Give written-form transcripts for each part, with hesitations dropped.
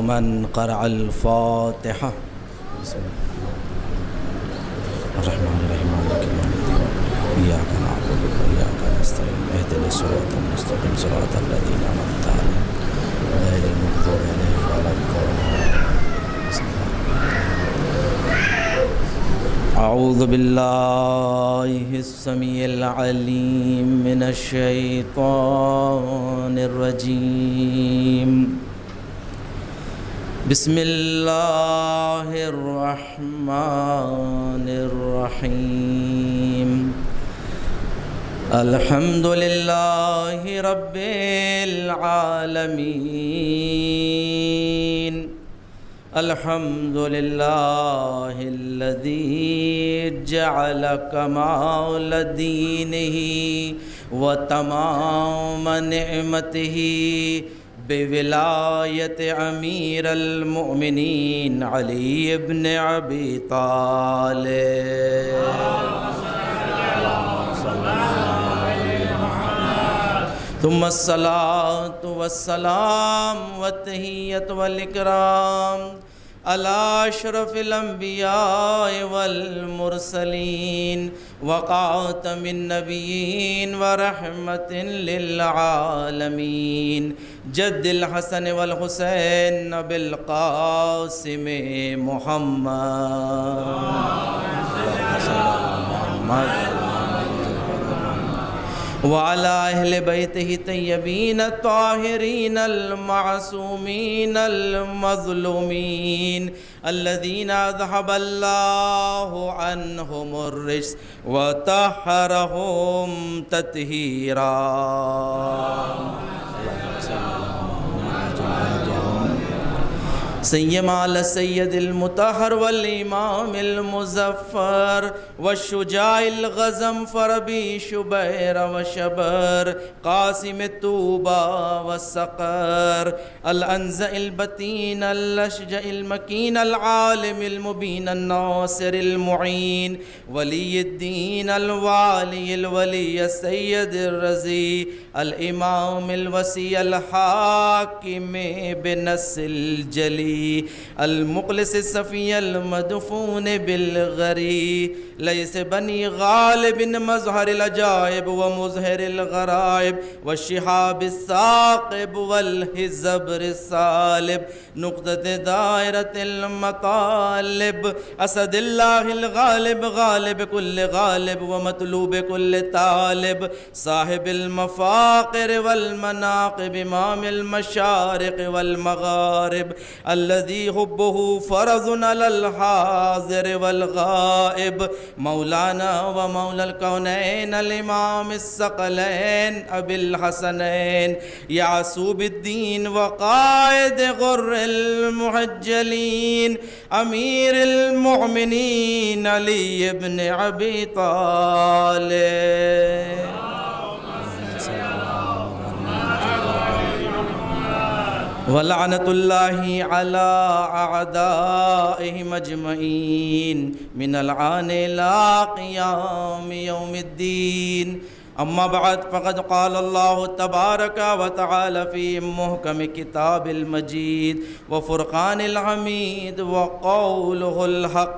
من قرأ الفاتحة. بسم الله الرحمن الرحيم مالك يوم الدين إياك نعبد وإياك نستعين اهدنا الصراط المستقيم صراط الذين أنعمت عليهم غير المغضوب عليهم ولا الضالين. بسم الله أعوذ بالله السميع العليم من الشيطان الرجيم. بسم الله الرحمن الرحيم. الحمد لله رب العالمين. الحمد لله الذي جعل كمال دينه وتمام نعمته بولایت امیر المؤمنین علی ابن ابی طالب. ثم الصلاة والسلام والتحیۃ والاکرام علی اشرف الانبیاء والمرسلین وخاتم النبیین ورحمۃ للعالمین جد الحسن والحسین بالقاسم محمد وعلى أهل بيته الطيبين الطاهرين المعصومين المظلومين الذين أذهب الله عنهم الرجس وطهرهم تطهيرا. سيما على السيد المطهر والإمام المظفر والشجاع الغزنفر بي شبير وشبر قاسم الطوبى والصقر الأنزع البتين الأشجع المكين العالم المبين الناصر المعين ولي الدين الوالي الولي السيد الرزي الإمام الوسي الحاكم بنص الجلي المخلص الصفي المدفون بالغري ليس بني غالب مظهر العجائب ومظهر الغرائب والشهاب الثاقب والهزبر السالب نقطة دائرة المطالب أسد الله الغالب غالب كل غالب ومطلوب كل طالب صاحب المفاقر والمناقب إمام المشارق والمغارب الذي حبه فرض على الحاضر والغائب مولانا ومولى الكونين الإمام الثقلين أبي الحسنين يعصوب الدين وقائد غر المحجلين أمير المؤمنين علي بن أبي طالب. ولعنة الله على أعدائهم أجمعين من الآن إلى قيام يوم الدين. أما بعد فقد قال الله تبارك وتعالى في محكم كتاب المجيد وفرقان الحميد وقوله الحق.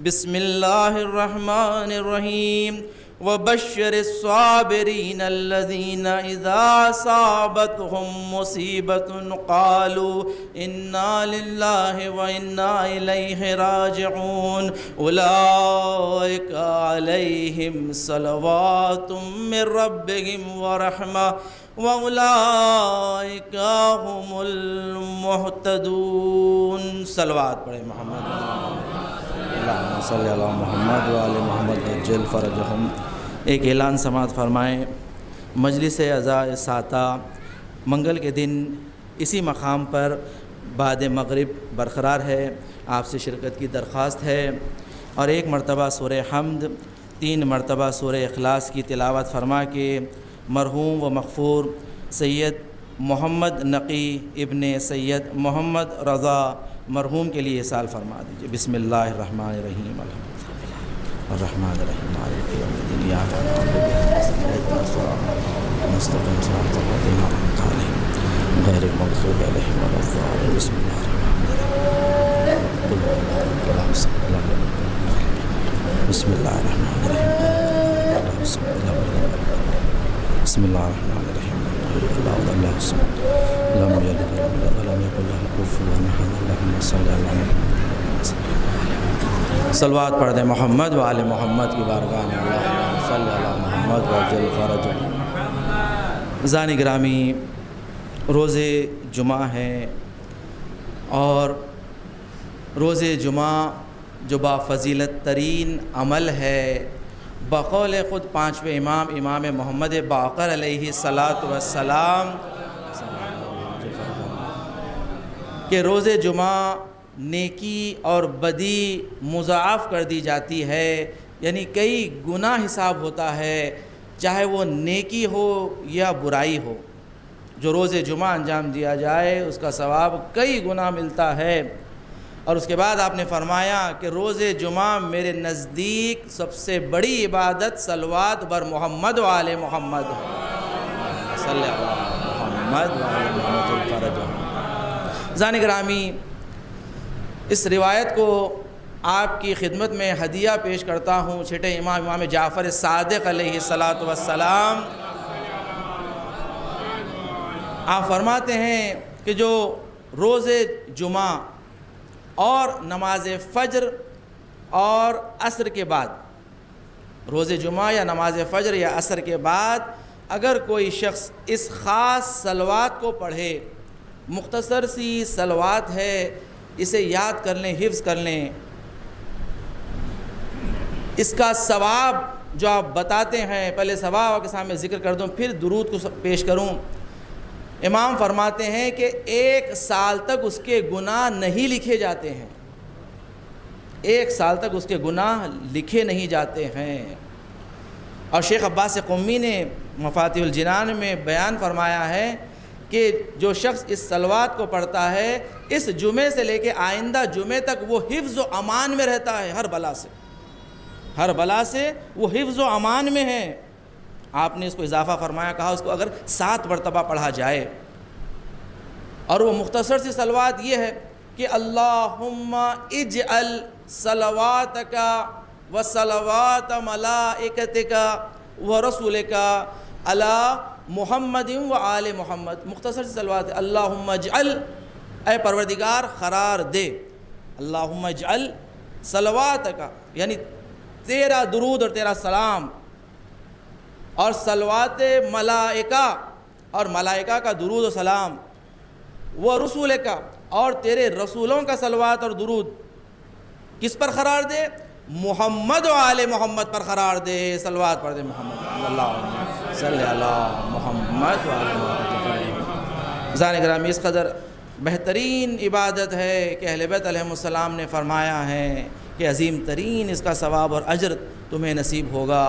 بسم الله الرحمن الرحيم. وبشر الصابرين الذين إذا أصابتهم مصيبة قالوا إنا لله وإنا إليه راجعون أولئك عليهم صلوات من ربهم ورحمة وأولئك هم المهتدون. صلوات پڑھیں محمد اللہم صلی علی محمد وآل محمد عجل فرجہم. ایک اعلان سماعت فرمائیں. مجلس عزاء ساتہ منگل کے دن اسی مقام پر بعد مغرب برقرار ہے. آپ سے شرکت کی درخواست ہے اور 1 مرتبہ سورہ حمد 3 مرتبہ سورہ اخلاص کی تلاوت فرما کے مرحوم و مغفور سید محمد نقی ابن سید محمد رضا مرحوم کے لیے سال فرما دیجیے. بسم اللہ الرحمن الرحیم. الرحمن الرحیم مالک یوم الدین ایاک نعبد و ایاک نستعین مستقیم صراط الذین انعمت علیہم غیر المغضوب علیہم ولا الضالین. بسم اللہ الرحمن الرحیم. بسم اللہ الرحمن الرحیم بسم اللہ الرحمن الرحیم اللہ الصمد لم یلد ولم یولد ولم یکن له کفوا احد اللہم صلی علی محمد صلوات پڑھ دیں محمد و آل محمد کی بارگاہ میں اللہم صلی علی محمد وعجل فرجہ۔ عزیزان گرامی، روز جمعہ ہے اور روز جمعہ جو با فضیلت ترین عمل ہے، بقول خود پانچویں امام محمد باقر علیہ السلام کہ روز جمعہ نیکی اور بدی مضاعف کر دی جاتی ہے، یعنی کئی گنا حساب ہوتا ہے، چاہے وہ نیکی ہو یا برائی ہو۔ جو روز جمعہ انجام دیا جائے اس کا ثواب کئی گنا ملتا ہے۔ اور اس کے بعد آپ نے فرمایا کہ روز جمعہ میرے نزدیک سب سے بڑی عبادت صلوات بر محمد و آل محمد صلی اللہ محمد و آل محمد الفرج۔ عزیزان گرامی، اس روایت کو آپ کی خدمت میں ہدیہ پیش کرتا ہوں چھٹے امام جعفر صادق علیہ السلام۔ آپ فرماتے ہیں کہ جو روز جمعہ اور نماز فجر اور عصر کے بعد، روز جمعہ یا نماز فجر یا عصر کے بعد اگر کوئی شخص اس خاص صلوات کو پڑھے، مختصر سی صلوات ہے، اسے یاد کر لیں، حفظ کر لیں، اس کا ثواب جو آپ بتاتے ہیں، پہلے ثواب کے سامنے ذکر کر دوں پھر درود کو پیش کروں۔ امام فرماتے ہیں کہ 1 سال تک اس کے گناہ نہیں لکھے جاتے ہیں، 1 سال تک اس کے گناہ لکھے نہیں جاتے ہیں۔ اور شیخ عباس قمی نے مفاتیح الجنان میں بیان فرمایا ہے کہ جو شخص اس صلوات کو پڑھتا ہے، اس جمعے سے لے کے آئندہ جمعے تک وہ حفظ و امان میں رہتا ہے، ہر بلا سے وہ حفظ و امان میں ہے۔ آپ نے اس کو اضافہ فرمایا، کہا اس کو اگر 7 مرتبہ پڑھا جائے، اور وہ مختصر سی صلوات یہ ہے کہ اللہم اجعل صلواتک و صلوات ملائکتک و رسولک علی محمد و آل محمد۔ مختصر سی صلوات ہے، اللہم اجعل، اے پروردگار قرار دے، اللہم اجعل صلواتک، یعنی تیرا درود اور تیرا سلام، اور صلوات ملائکہ، اور ملائکہ کا درود و سلام، وہ رسول کا، اور تیرے رسولوں کا صلوات اور درود کس پر قرار دے؟ محمد و آل محمد پر قرار دے۔ صلوات پڑھ دے محمد اللہ صلی اللہ محمد و آل محمد۔ عزیزان گرامی، اس قدر بہترین عبادت ہے کہ اہل بیت علیہ السلام نے فرمایا ہے کہ عظیم ترین اس کا ثواب اور اجر تمہیں نصیب ہوگا۔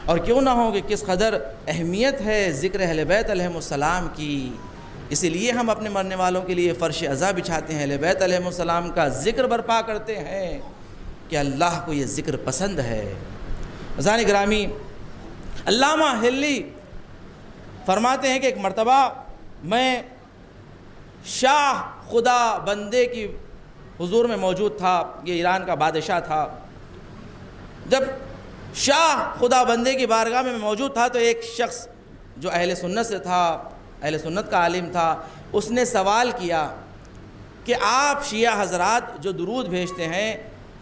اور کیوں نہ ہو کہ کس قدر اہمیت ہے ذکر اہل بیت علیہ السلام کی، اسی لیے ہم اپنے مرنے والوں کے لیے فرش عزا بچھاتے ہیں، اہل بیت علیہ السلام کا ذکر برپا کرتے ہیں کہ اللہ کو یہ ذکر پسند ہے۔ عزیزان گرامی، علامہ ہلی فرماتے ہیں کہ ایک مرتبہ میں شاہ خدا بندے کی حضور میں موجود تھا، یہ ایران کا بادشاہ تھا۔ جب شاہ خدا بندے کی بارگاہ میں موجود تھا تو ایک شخص جو اہل سنت سے تھا، اہل سنت کا عالم تھا، اس نے سوال کیا کہ آپ شیعہ حضرات جو درود بھیجتے ہیں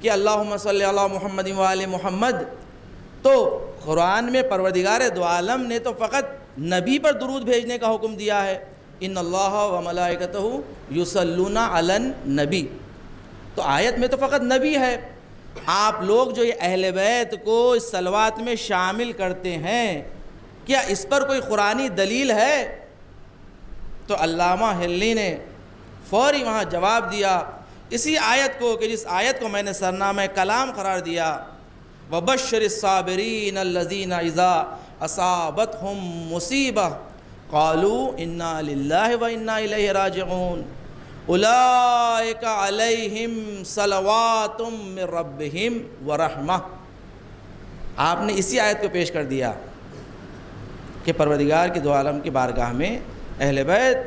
کہ اللہم صلی علی محمد و آل محمد، تو قرآن میں پروردگار دو عالم نے تو فقط نبی پر درود بھیجنے کا حکم دیا ہے، ان اللہ و ملائکتہ یصلون علی النبی، تو آیت میں تو فقط نبی ہے، آپ لوگ جو یہ اہل بیت کو اس صلوات میں شامل کرتے ہیں، کیا اس پر کوئی قرآنی دلیل ہے؟ تو علامہ ہلی نے فوری وہاں جواب دیا اسی آیت کو، کہ جس آیت کو میں نے سرنامہ کلام قرار دیا، وَبَشِّرِ الصَّابِرِينَ الَّذِينَ إِذَا أَصَابَتْهُمْ مُصِيبَةٌ قَالُوا إِنَّا لِلَّهِ وَإِنَّا إِلَيْهِ رَاجِعُونَ اولئک علیہم صلوات من ربہم ورحمہ۔ آپ نے اسی آیت کو پیش کر دیا کہ پروردگار کے دو عالم کی بارگاہ میں اہل بیت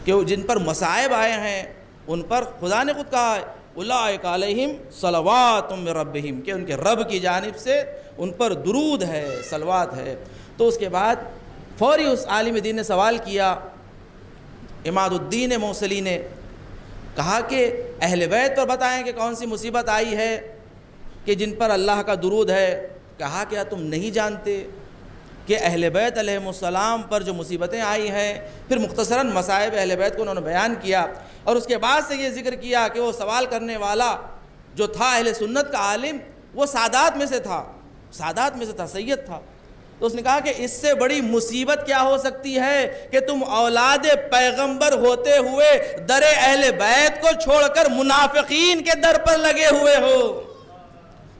کہ جن پر مصائب آئے ہیں ان پر خدا نے خود کہا ہے اولئک علیہم صلوات من ربہم، کہ ان کے رب کی جانب سے ان پر درود ہے، صلوات ہے۔ تو اس کے بعد فوری اس عالم دین نے سوال کیا، عماد الدین موصلی نے کہا کہ اہل بیت پر بتائیں کہ کون سی مصیبت آئی ہے کہ جن پر اللہ کا درود ہے۔ کہا کیا تم نہیں جانتے کہ اہل بیت علیہم السلام پر جو مصیبتیں آئی ہیں؟ پھر مختصراً مصائب اہل بیت کو انہوں نے بیان کیا، اور اس کے بعد سے یہ ذکر کیا کہ وہ سوال کرنے والا جو تھا اہل سنت کا عالم، وہ سادات میں سے تھا، سادات میں سے تھا، سید تھا۔ تو اس نے کہا کہ اس سے بڑی مصیبت کیا ہو سکتی ہے کہ تم اولاد پیغمبر ہوتے ہوئے در اہل بیت کو چھوڑ کر منافقین کے در پر لگے ہوئے ہو۔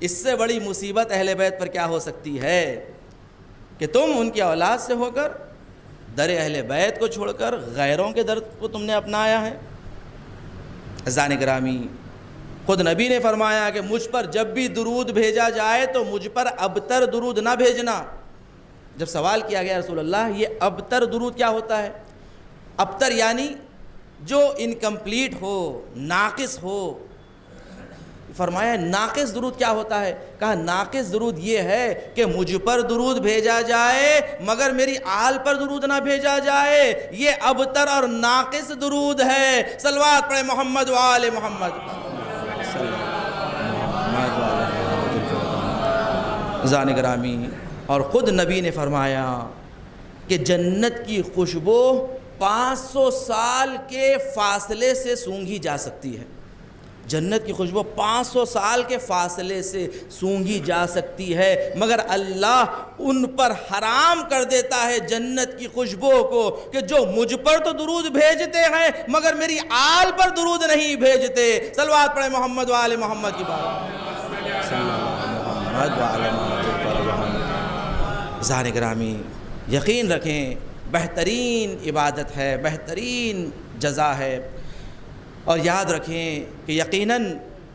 اس سے بڑی مصیبت اہل بیت پر کیا ہو سکتی ہے کہ تم ان کی اولاد سے ہو کر در اہل بیت کو چھوڑ کر غیروں کے در کو تم نے اپنایا ہے۔ عزیزان گرامی، خود نبی نے فرمایا کہ مجھ پر جب بھی درود بھیجا جائے تو مجھ پر ابتر درود نہ بھیجنا۔ جب سوال کیا گیا رسول اللہ یہ ابتر درود کیا ہوتا ہے؟ ابتر یعنی جو انکمپلیٹ ہو، ناقص ہو۔ فرمایا ناقص درود کیا ہوتا ہے؟ کہا ناقص درود یہ ہے کہ مجھ پر درود بھیجا جائے مگر میری آل پر درود نہ بھیجا جائے، یہ ابتر اور ناقص درود ہے۔ صلوات پڑھے محمد و آل محمد۔ عزیزان گرامی، اور خود نبی نے فرمایا کہ جنت کی خوشبو 500 سال کے فاصلے سے سونگھی جا سکتی ہے۔ جنت کی خوشبو 500 سال کے فاصلے سے سونگھی جا سکتی ہے، مگر اللہ ان پر حرام کر دیتا ہے جنت کی خوشبو کو کہ جو مجھ پر تو درود بھیجتے ہیں مگر میری آل پر درود نہیں بھیجتے۔ صلوات پڑھے محمد و آل محمد کی بات۔ محمد و آل محمد۔ عزیزان گرامی، یقین رکھیں بہترین عبادت ہے، بہترین جزا ہے، اور یاد رکھیں کہ یقیناً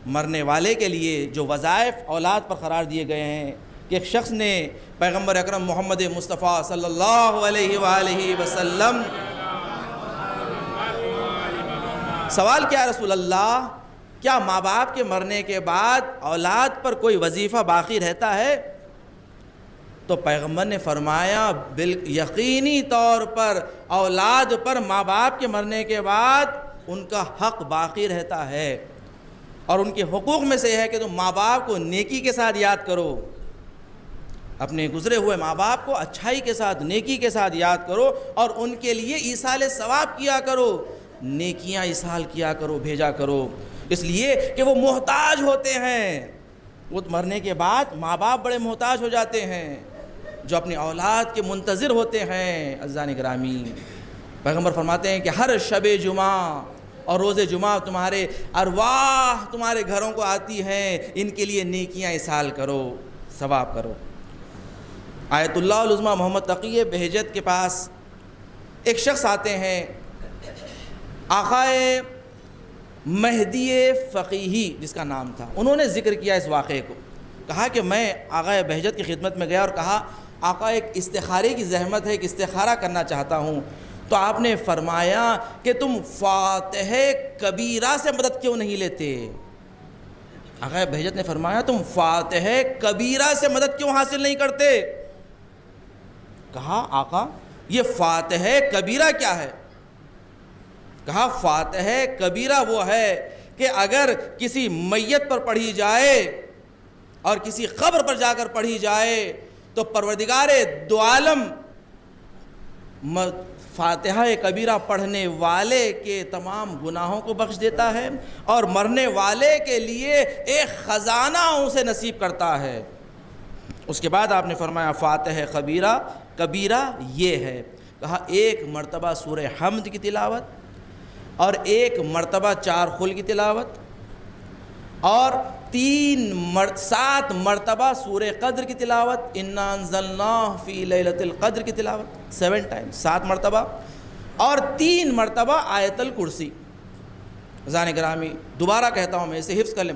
مرنے والے کے لیے جو وظائف اولاد پر قرار دیے گئے ہیں کہ ایک شخص نے پیغمبر اکرم محمد مصطفیٰ صلی اللہ علیہ وآلہ وسلم سوال کیا، رسول اللہ کیا ماں باپ کے مرنے کے بعد اولاد پر کوئی وظیفہ باقی رہتا ہے؟ تو پیغمبر نے فرمایا یقینی طور پر اولاد پر ماں باپ کے مرنے کے بعد ان کا حق باقی رہتا ہے، اور ان کے حقوق میں سے یہ ہے کہ تم ماں باپ کو نیکی کے ساتھ یاد کرو، اپنے گزرے ہوئے ماں باپ کو اچھائی کے ساتھ، نیکی کے ساتھ یاد کرو، اور ان کے لیے ایصال ثواب کیا کرو، نیکیاں ایصال کیا کرو، بھیجا کرو، اس لیے کہ وہ محتاج ہوتے ہیں۔ وہ مرنے کے بعد ماں باپ بڑے محتاج ہو جاتے ہیں جو اپنی اولاد کے منتظر ہوتے ہیں۔ عزیزان گرامی، پیغمبر فرماتے ہیں کہ ہر شب جمعہ اور روز جمعہ تمہارے ارواح تمہارے گھروں کو آتی ہیں، ان کے لیے نیکیاں ایصال کرو، ثواب کرو۔ آیت اللہ العظمیٰ محمد تقی بہجت کے پاس ایک شخص آتے ہیں، آقائے مہدی فقیہی جس کا نام تھا، انہوں نے ذکر کیا اس واقعے کو، کہا کہ میں آقا بہجت کی خدمت میں گیا اور کہا آقا ایک استخارے کی زحمت ہے، ایک استخارہ کرنا چاہتا ہوں۔ تو آپ نے فرمایا کہ تم فاتح کبیرہ سے مدد کیوں نہیں لیتے؟ آقا بہجت نے فرمایا تم فاتح کبیرہ سے مدد کیوں حاصل نہیں کرتے؟ کہا آقا یہ فاتح کبیرہ کیا ہے؟ کہا فاتح کبیرہ وہ ہے کہ اگر کسی میت پر پڑھی جائے اور کسی قبر پر جا کر پڑھی جائے تو پروردگار دو عالم فاتحہ کبیرہ پڑھنے والے کے تمام گناہوں کو بخش دیتا ہے، اور مرنے والے کے لیے ایک خزانہ اسے نصیب کرتا ہے۔ اس کے بعد آپ نے فرمایا فاتحہ کبیرہ یہ ہے، کہا ایک مرتبہ سورہ حمد کی تلاوت، اور ایک مرتبہ 4 خل کی تلاوت، اور 7 مرتبہ سورہ قدر کی تلاوت، انا انزلناہ فی لیلۃ القدر کی تلاوت 7 ٹائم 7 مرتبہ، اور 3 مرتبہ آیت الکرسی۔ عزیزان گرامی دوبارہ کہتا ہوں میں، اسے حفظ کر لیں،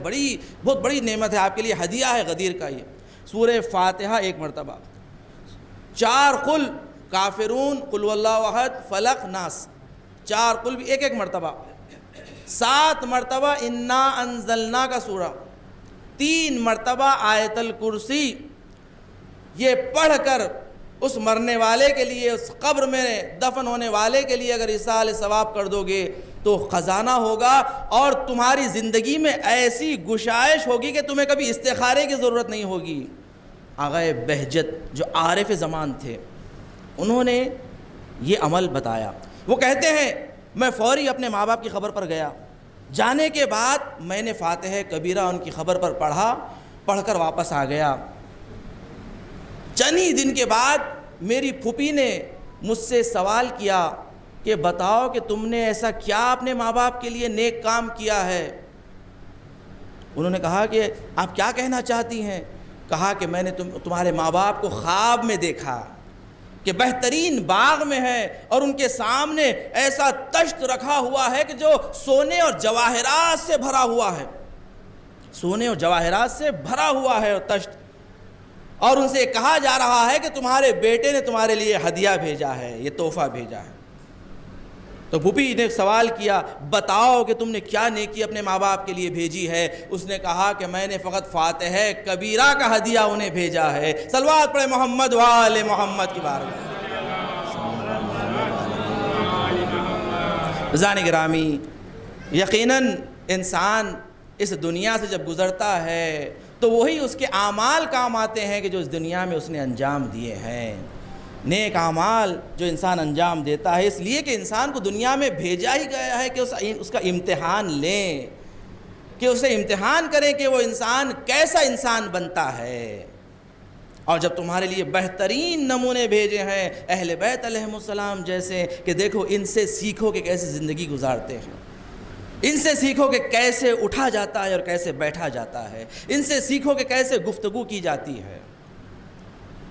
بہت بڑی نعمت ہے آپ کے لیے، ہدیہ ہے غدیر کا۔ یہ سورہ فاتحہ 1 مرتبہ، 4 قل کافرون، قل واللہ احد، فلق، ناس، 4 قل بھی 1 مرتبہ، 7 مرتبہ انا انزلنا کا سورہ، 3 مرتبہ آیت الکرسی، یہ پڑھ کر اس مرنے والے کے لیے، اس قبر میں دفن ہونے والے کے لیے اگر ایصال ثواب کر دو گے تو خزانہ ہوگا، اور تمہاری زندگی میں ایسی گشائش ہوگی کہ تمہیں کبھی استخارے کی ضرورت نہیں ہوگی۔ آغائے بہجت جو عارف زمان تھے، انہوں نے یہ عمل بتایا۔ وہ کہتے ہیں میں فوری اپنے ماں باپ کی خبر پر گیا، جانے کے بعد میں نے فاتحہ کبیرہ ان کی خبر پر پڑھا، پڑھ کر واپس آ گیا۔ چند ہی دن کے بعد میری پھوپھی نے مجھ سے سوال کیا کہ بتاؤ کہ تم نے ایسا کیا اپنے ماں باپ کے لیے نیک کام کیا ہے؟ انہوں نے کہا کہ آپ کیا کہنا چاہتی ہیں؟ کہا کہ میں نے تمہارے ماں باپ کو خواب میں دیکھا کہ بہترین باغ میں ہے اور ان کے سامنے ایسا تشت رکھا ہوا ہے کہ جو سونے اور جواہرات سے بھرا ہوا ہے، سونے اور جواہرات سے بھرا ہوا ہے تشت، اور ان سے کہا جا رہا ہے کہ تمہارے بیٹے نے تمہارے لیے ہدیہ بھیجا ہے، یہ تحفہ بھیجا ہے۔ تو پھوپھی نے سوال کیا بتاؤ کہ تم نے کیا نیکی اپنے ماں باپ کے لیے بھیجی ہے؟ اس نے کہا کہ میں نے فقط فاتحہ کبیرہ کا ہدیہ انہیں بھیجا ہے۔ صلوات پڑھے محمد و آل محمد کی بارگاہ۔ عزیزان گرامی، یقیناً انسان اس دنیا سے جب گزرتا ہے تو وہی اس کے اعمال کام آتے ہیں کہ جو اس دنیا میں اس نے انجام دیے ہیں۔ نیک اعمال جو انسان انجام دیتا ہے، اس لیے کہ انسان کو دنیا میں بھیجا ہی گیا ہے کہ اس کا امتحان لیں، کہ اسے امتحان کریں کہ وہ انسان کیسا انسان بنتا ہے۔ اور جب تمہارے لیے بہترین نمونے بھیجے ہیں اہل بیت علیہم السلام جیسے، کہ دیکھو ان سے سیکھو کہ کیسے زندگی گزارتے ہیں، ان سے سیکھو کہ کیسے اٹھا جاتا ہے اور کیسے بیٹھا جاتا ہے، ان سے سیکھو کہ کیسے گفتگو کی جاتی ہے،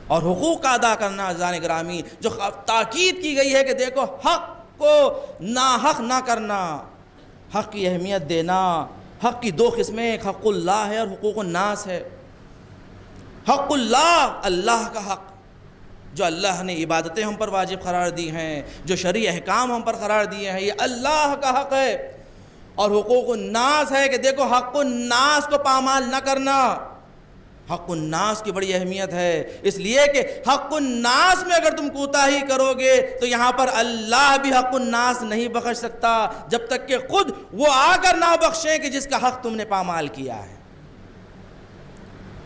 اور حقوق کا ادا کرنا۔ عزیزان گرامی، جو تاکید کی گئی ہے کہ دیکھو حق کو ناحق نہ کرنا، حق کی اہمیت دینا۔ حق کی 2 قسمیں، ایک حق اللہ ہے اور حقوق الناس ہے۔ حق اللہ، اللہ کا حق، جو اللہ نے عبادتیں ہم پر واجب قرار دی ہیں، جو شرعی احکام ہم پر قرار دیے ہیں، یہ اللہ کا حق ہے۔ اور حقوق الناس ہے کہ دیکھو حق الناس کو پامال نہ کرنا۔ حق الناس کی بڑی اہمیت ہے، اس لیے کہ حق الناس میں اگر تم کوتاہی کرو گے تو یہاں پر اللہ بھی حق الناس نہیں بخش سکتا جب تک کہ خود وہ آ کر نہ بخشیں کہ جس کا حق تم نے پامال کیا ہے۔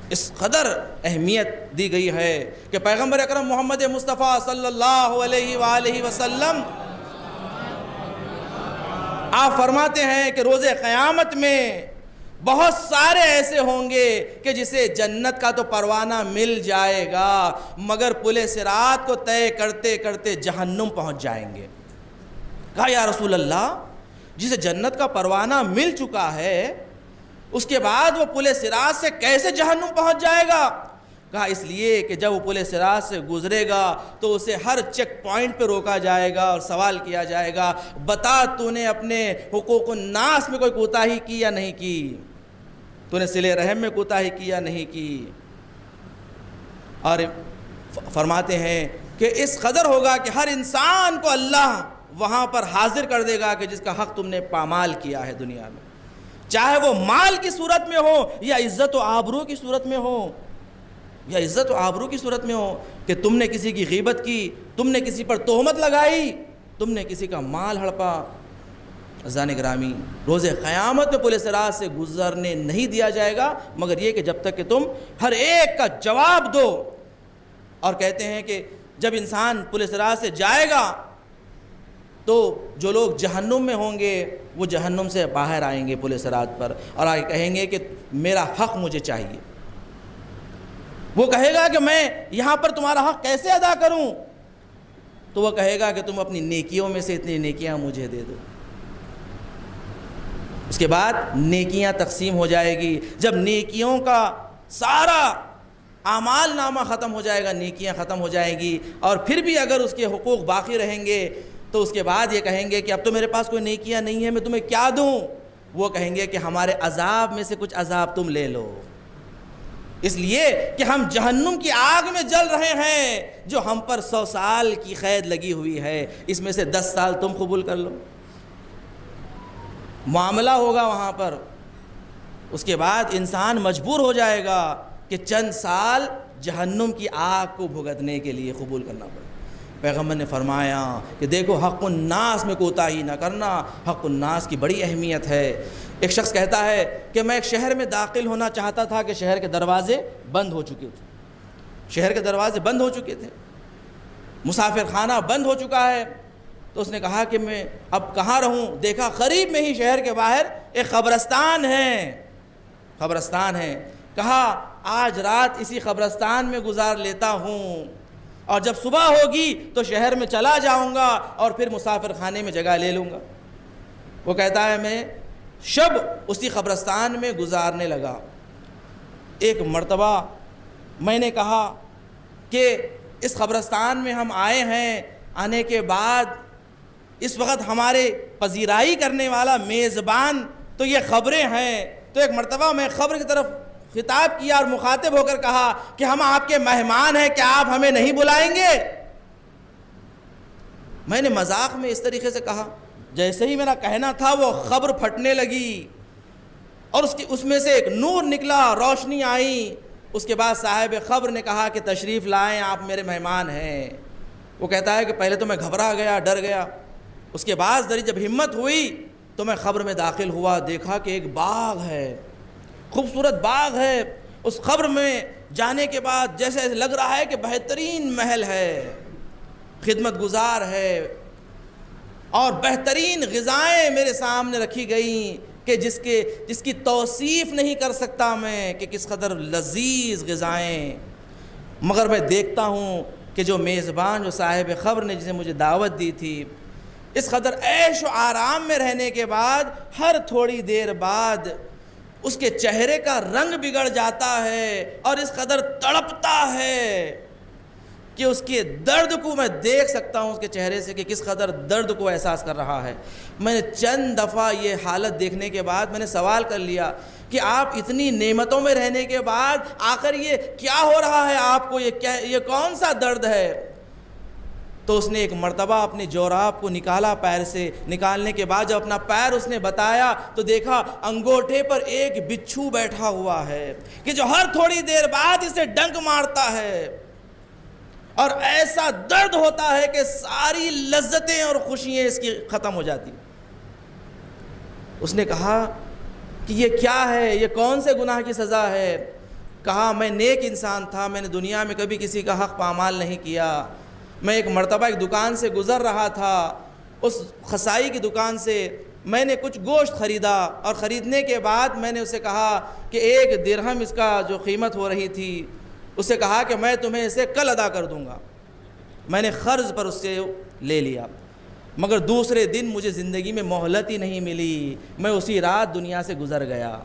اس قدر اہمیت دی گئی ہے کہ پیغمبر اکرم محمد مصطفیٰ صلی اللہ علیہ وآلہ وسلم آپ فرماتے ہیں کہ روز قیامت میں بہت سارے ایسے ہوں گے کہ جسے جنت کا تو پروانہ مل جائے گا مگر پل صراط کو طے کرتے کرتے جہنم پہنچ جائیں گے۔ کہا یا رسول اللہ، جسے جنت کا پروانہ مل چکا ہے اس کے بعد وہ پل صراط سے کیسے جہنم پہنچ جائے گا؟ کہا اس لیے کہ جب وہ پل صراط سے گزرے گا تو اسے ہر چیک پوائنٹ پہ روکا جائے گا اور سوال کیا جائے گا، بتا تو نے اپنے حقوق الناس میں کوئی کوتاہی کی یا نہیں کی؟ تو نے صلہ رحم میں کوتاہی کی یا نہیں کی؟ اور فرماتے ہیں کہ اس قدر ہوگا کہ ہر انسان کو اللہ وہاں پر حاضر کر دے گا کہ جس کا حق تم نے پامال کیا ہے دنیا میں، چاہے وہ مال کی صورت میں ہو یا عزت و آبرو کی صورت میں ہو، یا عزت و آبرو کی صورت میں ہو کہ تم نے کسی کی غیبت کی، تم نے کسی پر تہمت لگائی، تم نے کسی کا مال ہڑپا۔ عزیزان گرامی، روز قیامت میں پل صراط سے گزرنے نہیں دیا جائے گا مگر یہ کہ جب تک کہ تم ہر ایک کا جواب دو۔ اور کہتے ہیں کہ جب انسان پل صراط سے جائے گا تو جو لوگ جہنم میں ہوں گے وہ جہنم سے باہر آئیں گے پل صراط پر اور آگے کہیں گے کہ میرا حق مجھے چاہیے۔ وہ کہے گا کہ میں یہاں پر تمہارا حق کیسے ادا کروں؟ تو وہ کہے گا کہ تم اپنی نیکیوں میں سے اتنی نیکیاں مجھے دے دو۔ اس کے بعد نیکیاں تقسیم ہو جائے گی۔ جب نیکیوں کا سارا اعمال نامہ ختم ہو جائے گا، نیکیاں ختم ہو جائیں گی، اور پھر بھی اگر اس کے حقوق باقی رہیں گے تو اس کے بعد یہ کہیں گے کہ اب تو میرے پاس کوئی نیکیاں نہیں ہیں، میں تمہیں کیا دوں؟ وہ کہیں گے کہ ہمارے عذاب میں سے کچھ عذاب تم لے لو، اس لیے کہ ہم جہنم کی آگ میں جل رہے ہیں جو ہم پر 100 سال کی قید لگی ہوئی ہے، اس میں سے 10 سال تم قبول کر لو۔ معاملہ ہوگا وہاں پر، اس کے بعد انسان مجبور ہو جائے گا کہ چند سال جہنم کی آگ کو بھگتنے کے لیے قبول کرنا پڑے۔ پیغمبر نے فرمایا کہ دیکھو حق الناس میں کوتاہی نہ کرنا، حق الناس کی بڑی اہمیت ہے۔ ایک شخص کہتا ہے کہ میں ایک شہر میں داخل ہونا چاہتا تھا کہ شہر کے دروازے بند ہو چکے تھے، شہر کے دروازے بند ہو چکے تھے، مسافر خانہ بند ہو چکا ہے۔ تو اس نے کہا کہ میں اب کہاں رہوں؟ دیکھا قریب میں ہی شہر کے باہر ایک قبرستان ہے، کہا آج رات اسی قبرستان میں گزار لیتا ہوں، اور جب صبح ہوگی تو شہر میں چلا جاؤں گا اور پھر مسافر خانے میں جگہ لے لوں گا۔ وہ کہتا ہے میں شب اسی قبرستان میں گزارنے لگا۔ ایک مرتبہ میں نے کہا کہ اس قبرستان میں ہم آئے ہیں، آنے کے بعد اس وقت ہمارے پذیرائی کرنے والا میزبان تو یہ قبریں ہیں۔ تو ایک مرتبہ میں قبر کی طرف خطاب کیا اور مخاطب ہو کر کہا کہ ہم آپ کے مہمان ہیں، کیا آپ ہمیں نہیں بلائیں گے؟ میں نے مذاق میں اس طریقے سے کہا، جیسے ہی میرا کہنا تھا وہ قبر پھٹنے لگی اور اس میں سے ایک نور نکلا، روشنی آئی۔ اس کے بعد صاحب قبر نے کہا کہ تشریف لائیں، آپ میرے مہمان ہیں۔ وہ کہتا ہے کہ پہلے تو میں گھبرا گیا، ڈر گیا، اس کے بعد ذری جب ہمت ہوئی تو میں قبر میں داخل ہوا، دیکھا کہ ایک باغ ہے، خوبصورت باغ ہے۔ اس قبر میں جانے کے بعد جیسے لگ رہا ہے کہ بہترین محل ہے، خدمت گزار ہے، اور بہترین غذائیں میرے سامنے رکھی گئیں کہ جس کی توصیف نہیں کر سکتا میں کہ کس قدر لذیذ غذائیں۔ مگر میں دیکھتا ہوں کہ جو میزبان، جو صاحب قبر نے جسے مجھے دعوت دی تھی، اس قدر عیش و آرام میں رہنے کے بعد ہر تھوڑی دیر بعد اس کے چہرے کا رنگ بگڑ جاتا ہے اور اس قدر تڑپتا ہے کہ اس کے درد کو میں دیکھ سکتا ہوں اس کے چہرے سے کہ کس قدر درد کو احساس کر رہا ہے۔ میں نے چند دفعہ یہ حالت دیکھنے کے بعد میں نے سوال کر لیا کہ آپ اتنی نعمتوں میں رہنے کے بعد آخر یہ کیا ہو رہا ہے آپ کو، یہ کون سا درد ہے؟ تو اس نے ایک مرتبہ اپنے جوراب کو نکالا، پیر سے نکالنے کے بعد جب اپنا پیر اس نے بتایا تو دیکھا انگوٹھے پر ایک بچھو بیٹھا ہوا ہے کہ جو ہر تھوڑی دیر بعد اسے ڈنک مارتا ہے اور ایسا درد ہوتا ہے کہ ساری لذتیں اور خوشیاں اس کی ختم ہو جاتی۔ اس نے کہا کہ یہ کیا ہے، یہ کون سے گناہ کی سزا ہے؟ کہا میں نیک انسان تھا، میں نے دنیا میں کبھی کسی کا حق پامال نہیں کیا۔ میں ایک مرتبہ ایک دکان سے گزر رہا تھا، اس خسائی کی دکان سے میں نے کچھ گوشت خریدا اور خریدنے کے بعد میں نے اسے کہا کہ 1 درہم اس کا جو قیمت ہو رہی تھی، اسے کہا کہ میں تمہیں اسے کل ادا کر دوں گا۔ میں نے قرض پر اس سے لے لیا، مگر دوسرے دن مجھے زندگی میں مہلت ہی نہیں ملی، میں اسی رات دنیا سے گزر گیا۔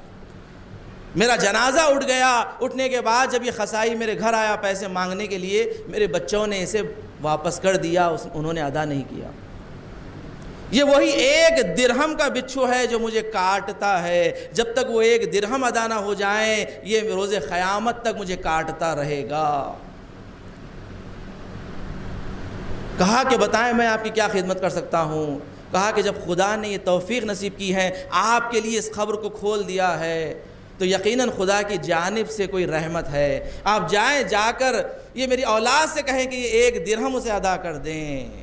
میرا جنازہ اٹھ گیا، اٹھنے کے بعد جب یہ خسائی میرے گھر آیا پیسے مانگنے کے لیے، میرے بچوں نے اسے واپس کر دیا، انہوں نے ادا نہیں کیا۔ یہ وہی 1 درہم کا بچھو ہے جو مجھے کاٹتا ہے، جب تک وہ 1 درہم ادا نہ ہو جائیں یہ روز قیامت تک مجھے کاٹتا رہے گا۔ کہا کہ بتائیں میں آپ کی کیا خدمت کر سکتا ہوں؟ کہا کہ جب خدا نے یہ توفیق نصیب کی ہے، آپ کے لیے اس خبر کو کھول دیا ہے، تو یقیناً خدا کی جانب سے کوئی رحمت ہے۔ آپ جائیں، جا کر یہ میری اولاد سے کہیں کہ یہ 1 درہم اسے ادا کر دیں۔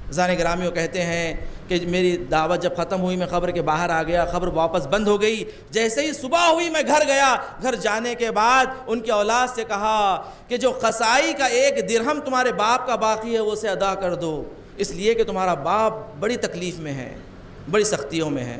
عزیزان گرامی وہ کہتے ہیں کہ میری دعوت جب ختم ہوئی میں قبر کے باہر آ گیا، قبر واپس بند ہو گئی۔ جیسے ہی صبح ہوئی میں گھر گیا، گھر جانے کے بعد ان کی اولاد سے کہا کہ جو قصائی کا 1 درہم تمہارے باپ کا باقی ہے وہ اسے ادا کر دو، اس لیے کہ تمہارا باپ بڑی تکلیف میں ہے، بڑی سختیوں میں ہے۔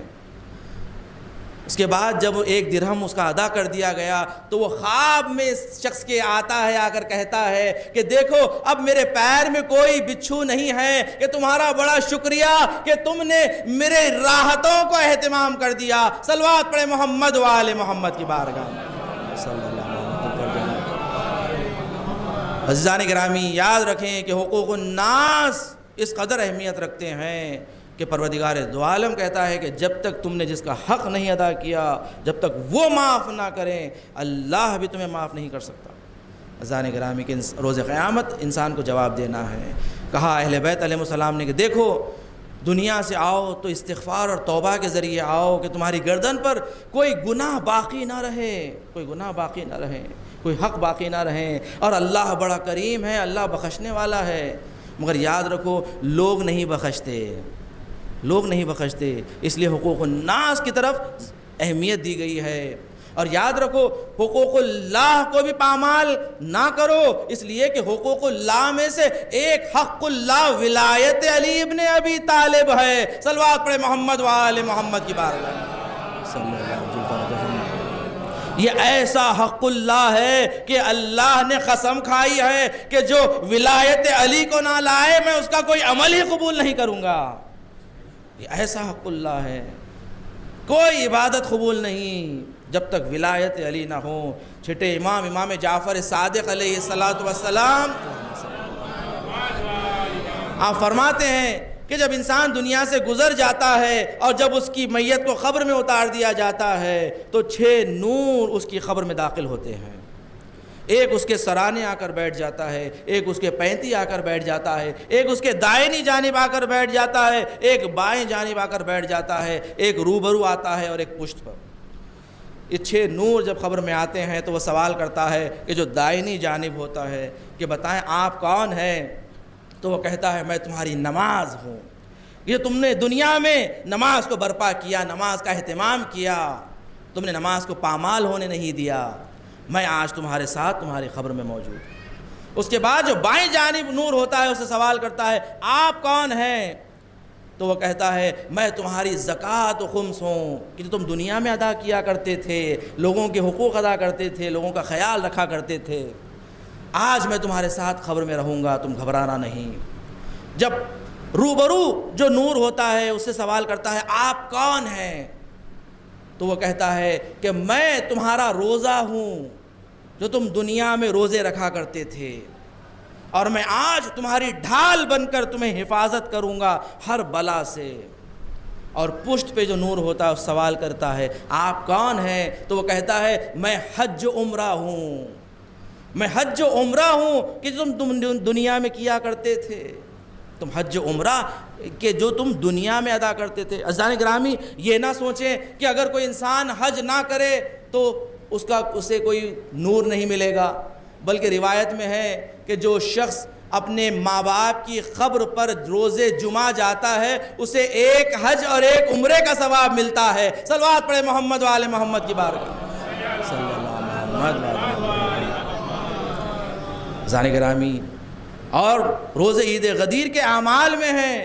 اس کے بعد جب 1 درہم اس کا ادا کر دیا گیا تو وہ خواب میں اس شخص کے آتا ہے، آ کر کہتا ہے کہ دیکھو اب میرے پیر میں کوئی بچھو نہیں ہے، کہ تمہارا بڑا شکریہ کہ تم نے میرے راحتوں کو اہتمام کر دیا۔ صلوات پڑھیں محمد و آل محمد کی بارگاہ میں صلی اللہ علیہ وسلم۔ عزیزان گرامی یاد رکھیں کہ حقوق الناس اس قدر اہمیت رکھتے ہیں کہ پروردگار دو عالم کہتا ہے کہ جب تک تم نے جس کا حق نہیں ادا کیا، جب تک وہ معاف نہ کریں اللہ بھی تمہیں معاف نہیں کر سکتا۔ عزیزان گرامی کہ روز قیامت انسان کو جواب دینا ہے۔ کہا اہل بیت علیہ السلام نے کہ دیکھو دنیا سے آؤ تو استغفار اور توبہ کے ذریعے آؤ کہ تمہاری گردن پر کوئی گناہ باقی نہ رہے، کوئی گناہ باقی نہ رہے، کوئی حق باقی نہ رہے۔ اور اللہ بڑا کریم ہے، اللہ بخشنے والا ہے، مگر یاد رکھو لوگ نہیں بخشتے، لوگ نہیں بخشتے، اس لیے حقوق الناس کی طرف اہمیت دی گئی ہے۔ اور یاد رکھو حقوق اللہ کو بھی پامال نہ کرو، اس لیے کہ حقوق اللہ میں سے ایک حق اللہ ولایت علی ابن ابی طالب ہے۔ صلوات پڑھے محمد وآل محمد کی بارگاہ صلی اللہ علیہ وسلم۔ یہ ایسا حق اللہ ہے کہ اللہ نے قسم کھائی ہے کہ جو ولایت علی کو نہ لائے میں اس کا کوئی عمل ہی قبول نہیں کروں گا۔ یہ ایسا حق اللہ ہے، کوئی عبادت قبول نہیں جب تک ولایت علی نہ ہو۔ چھٹے امام جعفر صادق علیہ السلام آپ فرماتے ہیں کہ جب انسان دنیا سے گزر جاتا ہے اور جب اس کی میت کو قبر میں اتار دیا جاتا ہے تو 6 نور اس کی قبر میں داخل ہوتے ہیں۔ ایک اس کے سرانے آ کر بیٹھ جاتا ہے، ایک اس کے پینتی آ کر بیٹھ جاتا ہے، ایک اس کے دائنی جانب آ کر بیٹھ جاتا ہے، ایک بائیں جانب آ کر بیٹھ جاتا ہے، ایک روبرو آتا ہے اور ایک پشت پر۔ یہ 6 نور جب قبر میں آتے ہیں تو وہ سوال کرتا ہے کہ جو دائنی جانب ہوتا ہے کہ بتائیں آپ کون ہیں؟ تو وہ کہتا ہے میں تمہاری نماز ہوں، یہ تم نے دنیا میں نماز کو برپا کیا، نماز کا اہتمام کیا، تم نے نماز کو پامال ہونے نہیں دیا، میں آج تمہارے ساتھ تمہاری قبر میں موجود ہوں۔ اس کے بعد جو بائیں جانب نور ہوتا ہے اسے سوال کرتا ہے آپ کون ہیں؟ تو وہ کہتا ہے میں تمہاری زکوٰۃ و خمس ہوں کہ جو تم دنیا میں ادا کیا کرتے تھے، لوگوں کے حقوق ادا کرتے تھے، لوگوں کا خیال رکھا کرتے تھے، آج میں تمہارے ساتھ قبر میں رہوں گا، تم گھبرانا نہیں۔ جب روبرو جو نور ہوتا ہے اس سے سوال کرتا ہے آپ کون ہیں؟ تو وہ کہتا ہے کہ میں تمہارا روزہ ہوں جو تم دنیا میں روزے رکھا کرتے تھے، اور میں آج تمہاری ڈھال بن کر تمہیں حفاظت کروں گا ہر بلا سے۔ اور پشت پہ جو نور ہوتا ہے اس سوال کرتا ہے آپ کون ہیں؟ تو وہ کہتا ہے میں حج و عمرہ ہوں، میں حج و عمرہ ہوں کہ تم دنیا میں کیا کرتے تھے، تم حج و عمرہ کہ جو تم دنیا میں ادا کرتے تھے۔ عزیزان گرامی یہ نہ سوچیں کہ اگر کوئی انسان حج نہ کرے تو اسے کوئی نور نہیں ملے گا، بلکہ روایت میں ہے کہ جو شخص اپنے ماں باپ کی قبر پر روز جمعہ جاتا ہے اسے ایک حج اور ایک عمرے کا ثواب ملتا ہے۔ صلوات پڑھے محمد وآل محمد کی بارگاہ صلی اللہ علیہ وسلم۔ عزیزان گرامی اور روز عید غدیر کے اعمال میں ہے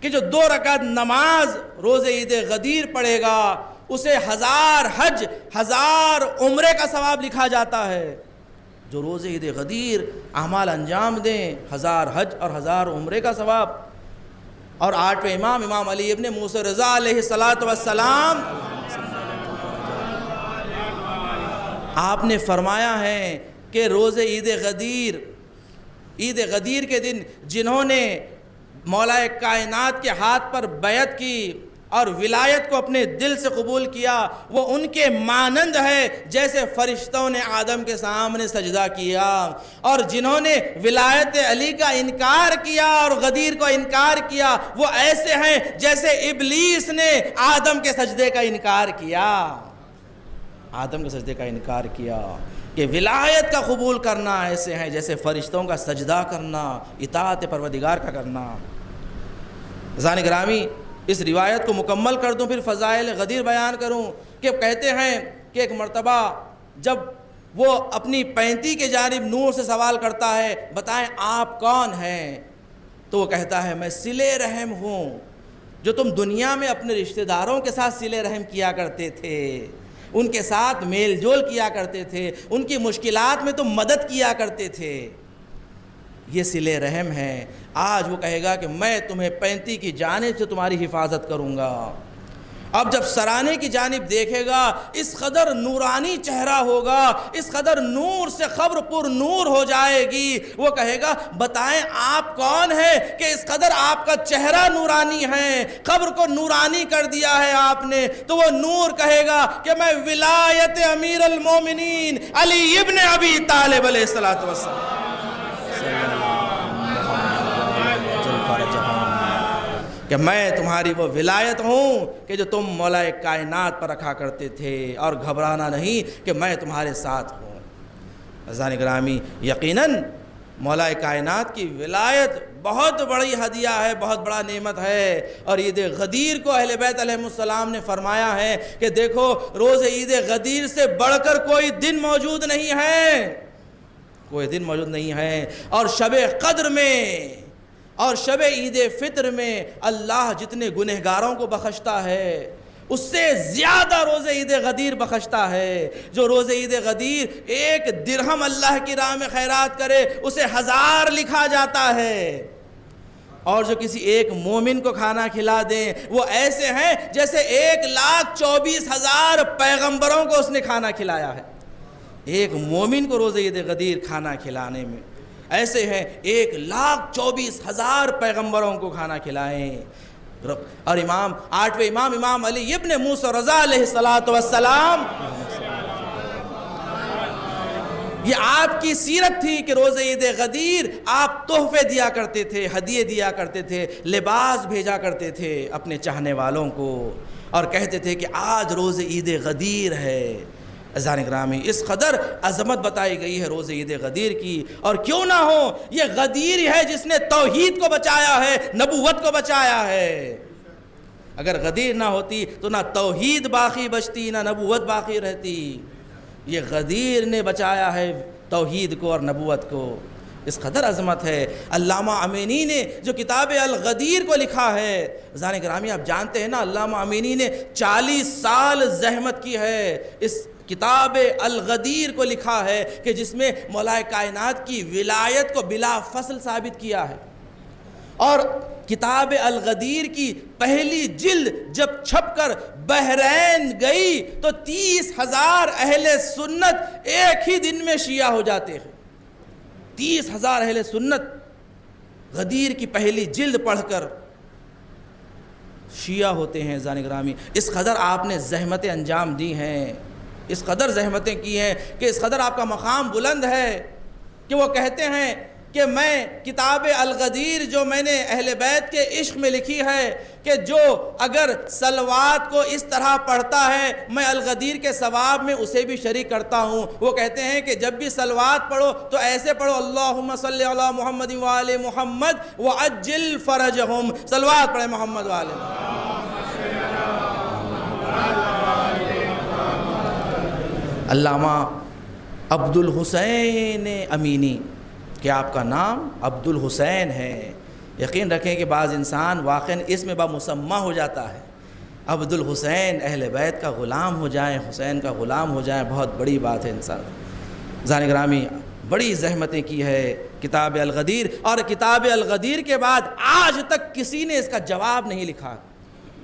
کہ جو 2 رکعت نماز روز عید غدیر پڑھے گا اسے 1000 حج 1000 عمرے کا ثواب لکھا جاتا ہے۔ جو روز عید غدیر اعمال انجام دیں 1000 حج اور 1000 عمرے کا ثواب۔ اور 8ویں امام علی ابن موسیٰ رضا علیہ السلام آپ نے فرمایا ہے کہ روز عید غدیر کے دن جنہوں نے مولا کائنات کے ہاتھ پر بیعت کی اور ولایت کو اپنے دل سے قبول کیا وہ ان کے مانند ہے جیسے فرشتوں نے آدم کے سامنے سجدہ کیا، اور جنہوں نے ولایت علی کا انکار کیا اور غدیر کو انکار کیا وہ ایسے ہیں جیسے ابلیس نے آدم کے سجدے کا انکار کیا، آدم کے سجدے کا انکار کیا۔ کہ ولایت کا قبول کرنا ایسے ہیں جیسے فرشتوں کا سجدہ کرنا، اطاعت پروردگار کا کرنا۔ عزیزان گرامی اس روایت کو مکمل کر دوں پھر فضائل غدیر بیان کروں کہ کہتے ہیں کہ ایک مرتبہ جب وہ اپنی پینتی کے جانب نور سے سوال کرتا ہے بتائیں آپ کون ہیں؟ تو وہ کہتا ہے میں صلہ رحم ہوں جو تم دنیا میں اپنے رشتہ داروں کے ساتھ صلہ رحم کیا کرتے تھے، ان کے ساتھ میل جول کیا کرتے تھے، ان کی مشکلات میں تم مدد کیا کرتے تھے، یہ صلہ رحم ہے۔ آج وہ کہے گا کہ میں تمہیں پینتی کی جانب سے تمہاری حفاظت کروں گا۔ اب جب سرانے کی جانب دیکھے گا اس قدر نورانی چہرہ ہوگا، اس قدر نور سے قبر پر نور ہو جائے گی، وہ کہے گا بتائیں آپ کون ہیں کہ اس قدر آپ کا چہرہ نورانی ہے، قبر کو نورانی کر دیا ہے آپ نے۔ تو وہ نور کہے گا کہ میں ولایت امیر المومنین علی ابن ابی طالب علیہ السلام کہ کہ میں تمہاری وہ ولایت ہوں کہ جو تم مولا کائنات پر رکھا کرتے تھے، اور گھبرانا نہیں کہ میں تمہارے ساتھ ہوں۔ عزیزان گرامی، یقیناً مولا کائنات کی ولایت بہت بڑی ہدیہ ہے، بہت بڑا نعمت ہے۔ اور عید غدیر کو اہل بیت علیہ السلام نے فرمایا ہے کہ دیکھو، روز عید غدیر سے بڑھ کر کوئی دن موجود نہیں ہے، کوئی دن موجود نہیں ہے۔ اور شب قدر میں اور شب عید فطر میں اللہ جتنے گنہگاروں کو بخشتا ہے، اس سے زیادہ روز عید غدیر بخشتا ہے۔ جو روز عید غدیر 1 درہم اللہ کی راہ میں خیرات کرے، اسے 1000 لکھا جاتا ہے۔ اور جو کسی ایک مومن کو کھانا کھلا دیں، وہ ایسے ہیں جیسے 1,24,000 پیغمبروں کو اس نے کھانا کھلایا ہے۔ ایک مومن کو روز عید غدیر کھانا کھلانے میں ایسے ہیں 1,24,000 پیغمبروں کو کھانا کھلائیں۔ اور آٹھویں امام علی ابن موسیٰ رضا علیہ السلام، یہ آپ کی سیرت تھی کہ روز عید غدیر آپ تحفے دیا کرتے تھے، ہدیے دیا کرتے تھے، لباس بھیجا کرتے تھے اپنے چاہنے والوں کو، اور کہتے تھے کہ آج روز عید غدیر ہے۔ عزیزان گرامی، اس قدر عظمت بتائی گئی ہے روز عید غدیر کی، اور کیوں نہ ہو، یہ غدیر ہے جس نے توحید کو بچایا ہے، نبوت کو بچایا ہے۔ اگر غدیر نہ ہوتی تو نہ توحید باقی بچتی، نہ نبوت باقی رہتی۔ یہ غدیر نے بچایا ہے توحید کو اور نبوت کو، اس قدر عظمت ہے۔ علامہ امینی نے جو کتاب الغدیر کو لکھا ہے، عزیزان گرامی آپ جانتے ہیں نا، علامہ امینی نے 40 سال زحمت کی ہے، اس کتاب الغدیر کو لکھا ہے کہ جس میں مولا کائنات کی ولایت کو بلا فصل ثابت کیا ہے۔ اور کتاب الغدیر کی پہلی جلد جب چھپ کر بحرین گئی تو 30,000 اہل سنت ایک ہی دن میں شیعہ ہو جاتے ہیں۔ 30,000 اہل سنت غدیر کی پہلی جلد پڑھ کر شیعہ ہوتے ہیں۔ عزیزان گرامی، اس قدر آپ نے زحمتیں انجام دی ہیں، اس قدر زحمتیں کی ہیں کہ اس قدر آپ کا مقام بلند ہے کہ وہ کہتے ہیں کہ میں کتاب الغدیر جو میں نے اہل بیت کے عشق میں لکھی ہے کہ جو اگر صلوات کو اس طرح پڑھتا ہے میں الغدیر کے ثواب میں اسے بھی شریک کرتا ہوں۔ وہ کہتے ہیں کہ جب بھی صلوات پڑھو تو ایسے پڑھو، اللہم صلی علی محمد وآل محمد وعجل فرجہم، صلوات پڑھیں محمد وآل محمد۔ علامہ عبد الحسین امینی، کہ آپ کا نام عبد الحسین ہے، یقین رکھیں کہ بعض انسان واقعاً اس میں بمسمہ ہو جاتا ہے۔ عبد الحسین اہل بیت کا غلام ہو جائیں، حسین کا غلام ہو جائیں، بہت بڑی بات ہے انسان۔ عزیزان گرامی، بڑی زحمتیں کی ہے کتاب الغدیر، اور کتاب الغدیر کے بعد آج تک کسی نے اس کا جواب نہیں لکھا،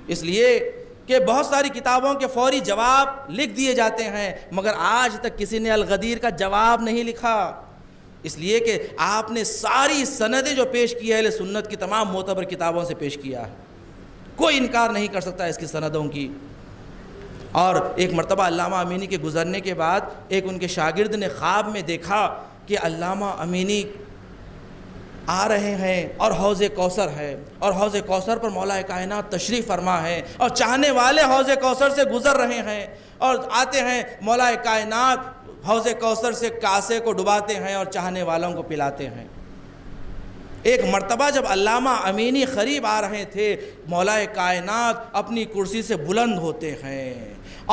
اس لیے کہ بہت ساری کتابوں کے فوری جواب لکھ دیے جاتے ہیں، مگر آج تک کسی نے الغدیر کا جواب نہیں لکھا، اس لیے کہ آپ نے ساری سندیں جو پیش کی ہے اہل سنت کی تمام معتبر کتابوں سے پیش کیا ہے، کوئی انکار نہیں کر سکتا اس کی سندوں کی۔ اور ایک مرتبہ علامہ امینی کے گزرنے کے بعد ایک ان کے شاگرد نے خواب میں دیکھا کہ علامہ امینی آ رہے ہیں اور حوض کوثر ہے، اور حوض کوثر پر مولا کائنات تشریف فرما ہے، اور چاہنے والے حوض کوثر سے گزر رہے ہیں، اور آتے ہیں مولا کائنات حوض کوثر سے کاسے کو ڈباتے ہیں اور چاہنے والوں کو پلاتے ہیں۔ ایک مرتبہ جب علامہ امینی قریب آ رہے تھے، مولا کائنات اپنی کرسی سے بلند ہوتے ہیں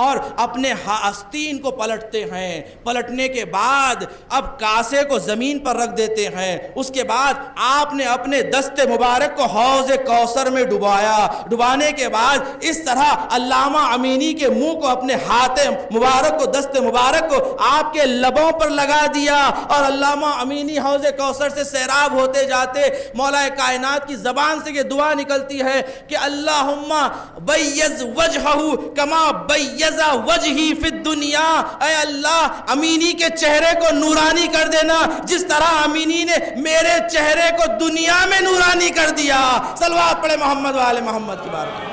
اور اپنے آستین کو پلٹتے ہیں، پلٹنے کے بعد اب کاسے کو زمین پر رکھ دیتے ہیں، اس کے بعد آپ نے اپنے دست مبارک کو حوض کوثر میں ڈبایا، ڈبانے کے بعد اس طرح علامہ امینی کے منہ کو اپنے ہاتھ مبارک کو، دست مبارک کو آپ کے لبوں پر لگا دیا، اور علامہ امینی حوض کوثر سے سیراب ہوتے جاتے۔ مولا کائنات کی زبان سے یہ دعا نکلتی ہے کہ اللہم بیض وجہہ کما بیض وجہی فی الدنیا، اے اللہ امینی کے چہرے کو نورانی کر دینا جس طرح امینی نے میرے چہرے کو دنیا میں نورانی کر دیا۔ صلوات پڑھے محمد وآل محمد کی بارگاہ۔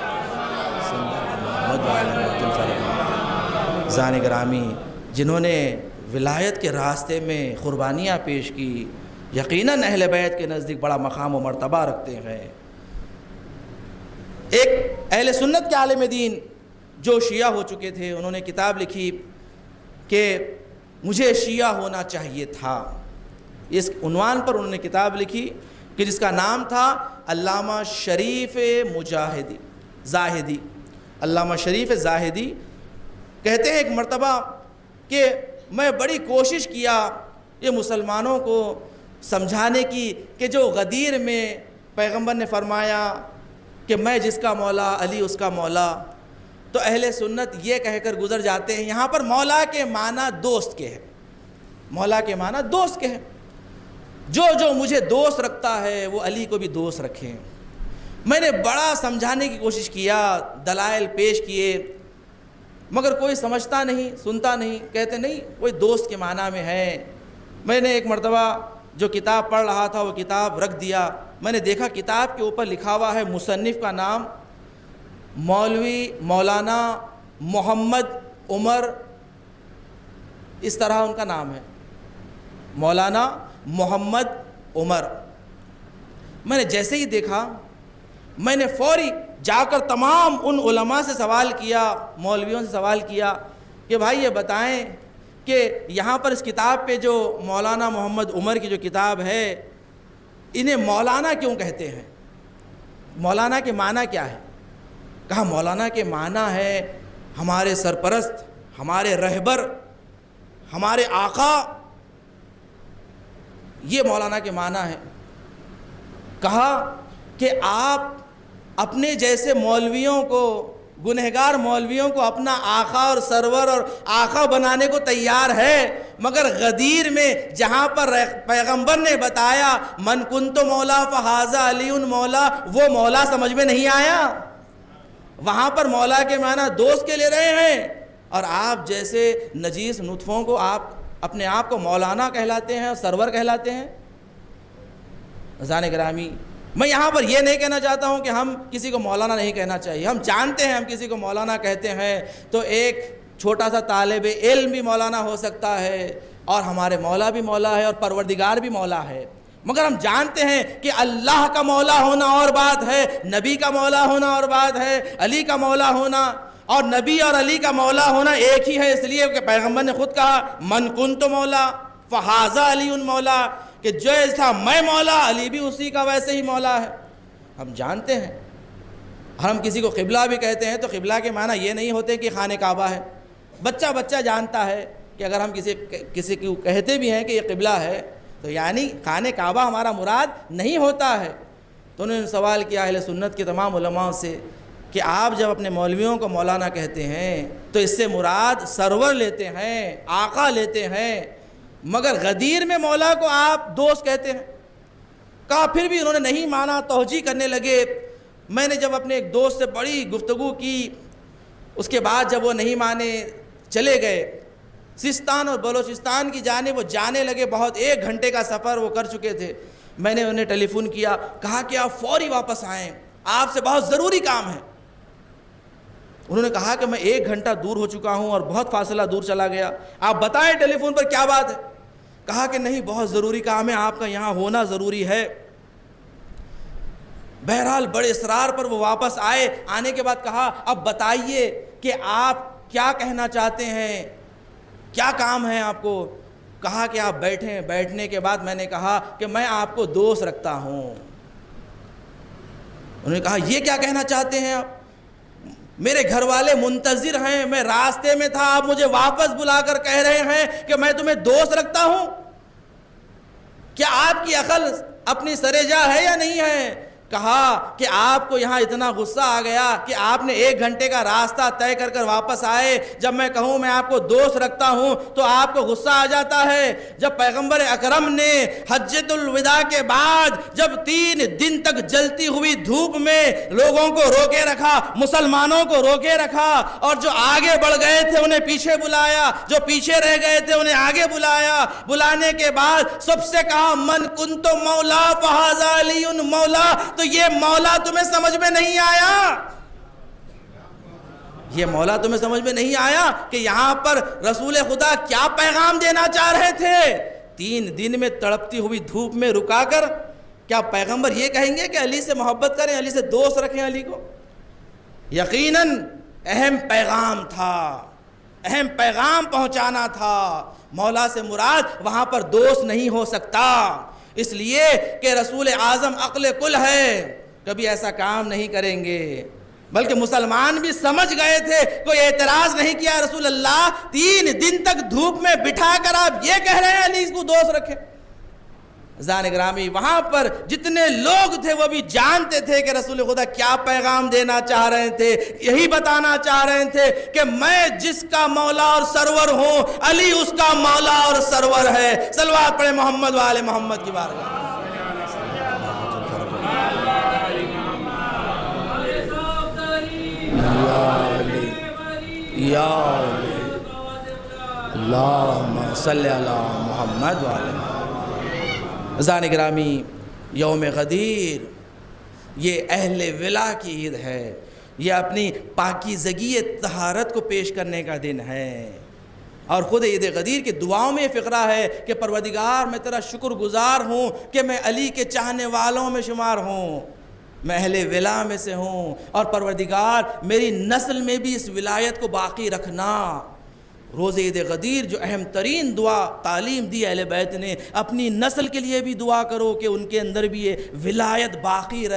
عزیزان گرامی، جنہوں نے ولایت کے راستے میں قربانیاں پیش کی، یقیناً اہل بیت کے نزدیک بڑا مقام و مرتبہ رکھتے ہیں۔ ایک اہل سنت کے عالم دین جو شیعہ ہو چکے تھے، انہوں نے کتاب لکھی کہ مجھے شیعہ ہونا چاہیے تھا، اس عنوان پر انہوں نے کتاب لکھی کہ جس کا نام تھا علامہ شریف زاہدی۔ علامہ شریف زاہدی کہتے ہیں ایک مرتبہ کہ میں بڑی کوشش کیا یہ مسلمانوں کو سمجھانے کی کہ جو غدیر میں پیغمبر نے فرمایا کہ میں جس کا مولا علی اس کا مولا، تو اہل سنت یہ کہہ کر گزر جاتے ہیں یہاں پر مولا کے معنی دوست کے ہیں، مولا کے معنی دوست کے ہیں، جو مجھے دوست رکھتا ہے وہ علی کو بھی دوست رکھیں۔ میں نے بڑا سمجھانے کی کوشش کیا، دلائل پیش کیے، مگر کوئی سمجھتا نہیں، سنتا نہیں، کہتے نہیں کوئی دوست کے معنی میں ہے۔ میں نے ایک مرتبہ جو کتاب پڑھ رہا تھا وہ کتاب رکھ دیا، میں نے دیکھا کتاب کے اوپر لکھا ہوا ہے مصنف کا نام مولوی مولانا محمد عمر، اس طرح ان کا نام ہے، مولانا محمد عمر۔ میں نے جیسے ہی دیکھا میں نے فوری جا کر تمام ان علماء سے سوال کیا، مولویوں سے سوال کیا کہ بھائی یہ بتائیں کہ یہاں پر اس کتاب پہ جو مولانا محمد عمر کی جو کتاب ہے انہیں مولانا کیوں کہتے ہیں، مولانا کے معنی کیا ہے؟ کہا مولانا کے معنی ہے ہمارے سرپرست، ہمارے رہبر، ہمارے آقا، یہ مولانا کے معنی ہے۔ کہا کہ آپ اپنے جیسے مولویوں کو، گنہگار مولویوں کو اپنا آقا اور سرور اور آقا بنانے کو تیار ہے، مگر غدیر میں جہاں پر پیغمبر نے بتایا من کنت مولا فہذا علی مولا، وہ مولا سمجھ میں نہیں آیا۔ وہاں پر مولا کے معنی دوست کے لے رہے ہیں، اور آپ جیسے نجیس نطفوں کو آپ اپنے آپ کو مولانا کہلاتے ہیں اور سرور کہلاتے ہیں۔ عزیزان گرامی، میں یہاں پر یہ نہیں کہنا چاہتا ہوں کہ ہم کسی کو مولانا نہیں کہنا چاہیے، ہم جانتے ہیں ہم کسی کو مولانا کہتے ہیں تو ایک چھوٹا سا طالب علم بھی مولانا ہو سکتا ہے، اور ہمارے مولا بھی مولا ہے اور پروردگار بھی مولا ہے، مگر ہم جانتے ہیں کہ اللہ کا مولا ہونا اور بات ہے، نبی کا مولا ہونا اور بات ہے، علی کا مولا ہونا، اور نبی اور علی کا مولا ہونا ایک ہی ہے، اس لیے کہ پیغمبر نے خود کہا من کنت مولا فہذا علی مولا، کہ جیسا میں مولا علی بھی اسی کا ویسے ہی مولا ہے۔ ہم جانتے ہیں، ہم کسی کو قبلہ بھی کہتے ہیں تو قبلہ کے معنی یہ نہیں ہوتے کہ خانہ کعبہ ہے، بچہ جانتا ہے کہ اگر ہم کسی کو کہتے بھی ہیں کہ یہ قبلہ ہے تو یعنی خانہ کعبہ ہمارا مراد نہیں ہوتا ہے۔ تو انہوں نے سوال کیا اہل سنت کے تمام علماء سے کہ آپ جب اپنے مولویوں کو مولانا کہتے ہیں تو اس سے مراد سرور لیتے ہیں، آقا لیتے ہیں، مگر غدیر میں مولا کو آپ دوست کہتے ہیں۔ کہا پھر بھی انہوں نے نہیں مانا، توجیہ کرنے لگے۔ میں نے جب اپنے ایک دوست سے بڑی گفتگو کی، اس کے بعد جب وہ نہیں مانے چلے گئے سیستان اور بلوچستان کی جانب وہ جانے لگے، بہت 1 گھنٹے کا سفر وہ کر چکے تھے۔ میں نے انہیں ٹیلی فون کیا، کہا کہ آپ فوری واپس آئیں، آپ سے بہت ضروری کام ہے۔ انہوں نے کہا کہ میں 1 گھنٹہ دور ہو چکا ہوں اور بہت فاصلہ دور چلا گیا، آپ بتائیں ٹیلی فون پر کیا بات ہے؟ کہا کہ نہیں بہت ضروری کام ہے، آپ کا یہاں ہونا ضروری ہے۔ بہرحال بڑے اصرار پر وہ واپس آئے، آنے کے بعد کہا اب بتائیے کہ آپ کیا کہنا چاہتے ہیں، کیا کام ہے آپ کو؟ کہا کہ آپ بیٹھیں۔ بیٹھنے کے بعد میں نے کہا کہ میں آپ کو دوست رکھتا ہوں۔ انہوں نے کہا یہ کیا کہنا چاہتے ہیں آپ؟ میرے گھر والے منتظر ہیں، میں راستے میں تھا، آپ مجھے واپس بلا کر کہہ رہے ہیں کہ میں تمہیں دوست رکھتا ہوں؟ کیا آپ کی عقل اپنی سرے جا ہے یا نہیں ہے؟ کہا کہ آپ کو یہاں اتنا غصہ آ گیا کہ آپ نے 1 گھنٹے کا راستہ طے کر کر واپس آئے، جب میں کہوں میں آپ کو دوست رکھتا ہوں تو آپ کو غصہ آ جاتا ہے۔ جب پیغمبر اکرم نے حجۃ الوداع کے بعد جب 3 دن تک جلتی ہوئی دھوپ میں لوگوں کو روکے رکھا، مسلمانوں کو روکے رکھا، اور جو آگے بڑھ گئے تھے انہیں پیچھے بلایا، جو پیچھے رہ گئے تھے انہیں آگے بلایا، بلانے کے بعد سب سے کہا من کنت مولا فہذا علی مولا، تو یہ مولا تمہیں سمجھ میں نہیں آیا؟ یہ مولا تمہیں سمجھ میں نہیں آیا کہ یہاں پر رسول خدا کیا پیغام دینا چاہ رہے تھے؟ 3 دن میں تڑپتی ہوئی دھوپ میں رکا کر کیا پیغمبر یہ کہیں گے کہ علی سے محبت کریں، علی سے دوست رکھیں علی کو؟ یقیناً اہم پیغام تھا، اہم پیغام پہنچانا تھا۔ مولا سے مراد وہاں پر دوست نہیں ہو سکتا، اس لیے کہ رسول اعظم عقل کل ہے، کبھی ایسا کام نہیں کریں گے۔ بلکہ مسلمان بھی سمجھ گئے تھے، کوئی اعتراض نہیں کیا، رسول اللہ 3 دن تک دھوپ میں بٹھا کر آپ یہ کہہ رہے ہیں علی اس کو دوست رکھے۔ عزیزان گرامی، وہاں پر جتنے لوگ تھے وہ بھی جانتے تھے کہ رسول خدا کیا پیغام دینا چاہ رہے تھے، یہی بتانا چاہ رہے تھے کہ میں جس کا مولا اور سرور ہوں، علی اس کا مولا اور سرور ہے۔ صلوات پڑھیں محمد و آل محمد کی بارگاہ۔ یا علی اللہم صلی علی محمد و آل محمد۔ عزیزان گرامی، یوم غدیر یہ اہل ولا کی عید ہے، یہ اپنی پاکیزگی طہارت کو پیش کرنے کا دن ہے۔ اور خود عید غدیر کی دعاؤں میں یہ فقرہ ہے کہ پروردگار میں تیرا شکر گزار ہوں کہ میں علی کے چاہنے والوں میں شمار ہوں، میں اہل ولا میں سے ہوں، اور پروردگار میری نسل میں بھی اس ولایت کو باقی رکھنا۔ روز عید غدیر جو اہم ترین دعا تعلیم دی اہل بیت نے، اپنی نسل کے لیے بھی دعا کرو کہ ان کے اندر بھی یہ ولایت باقی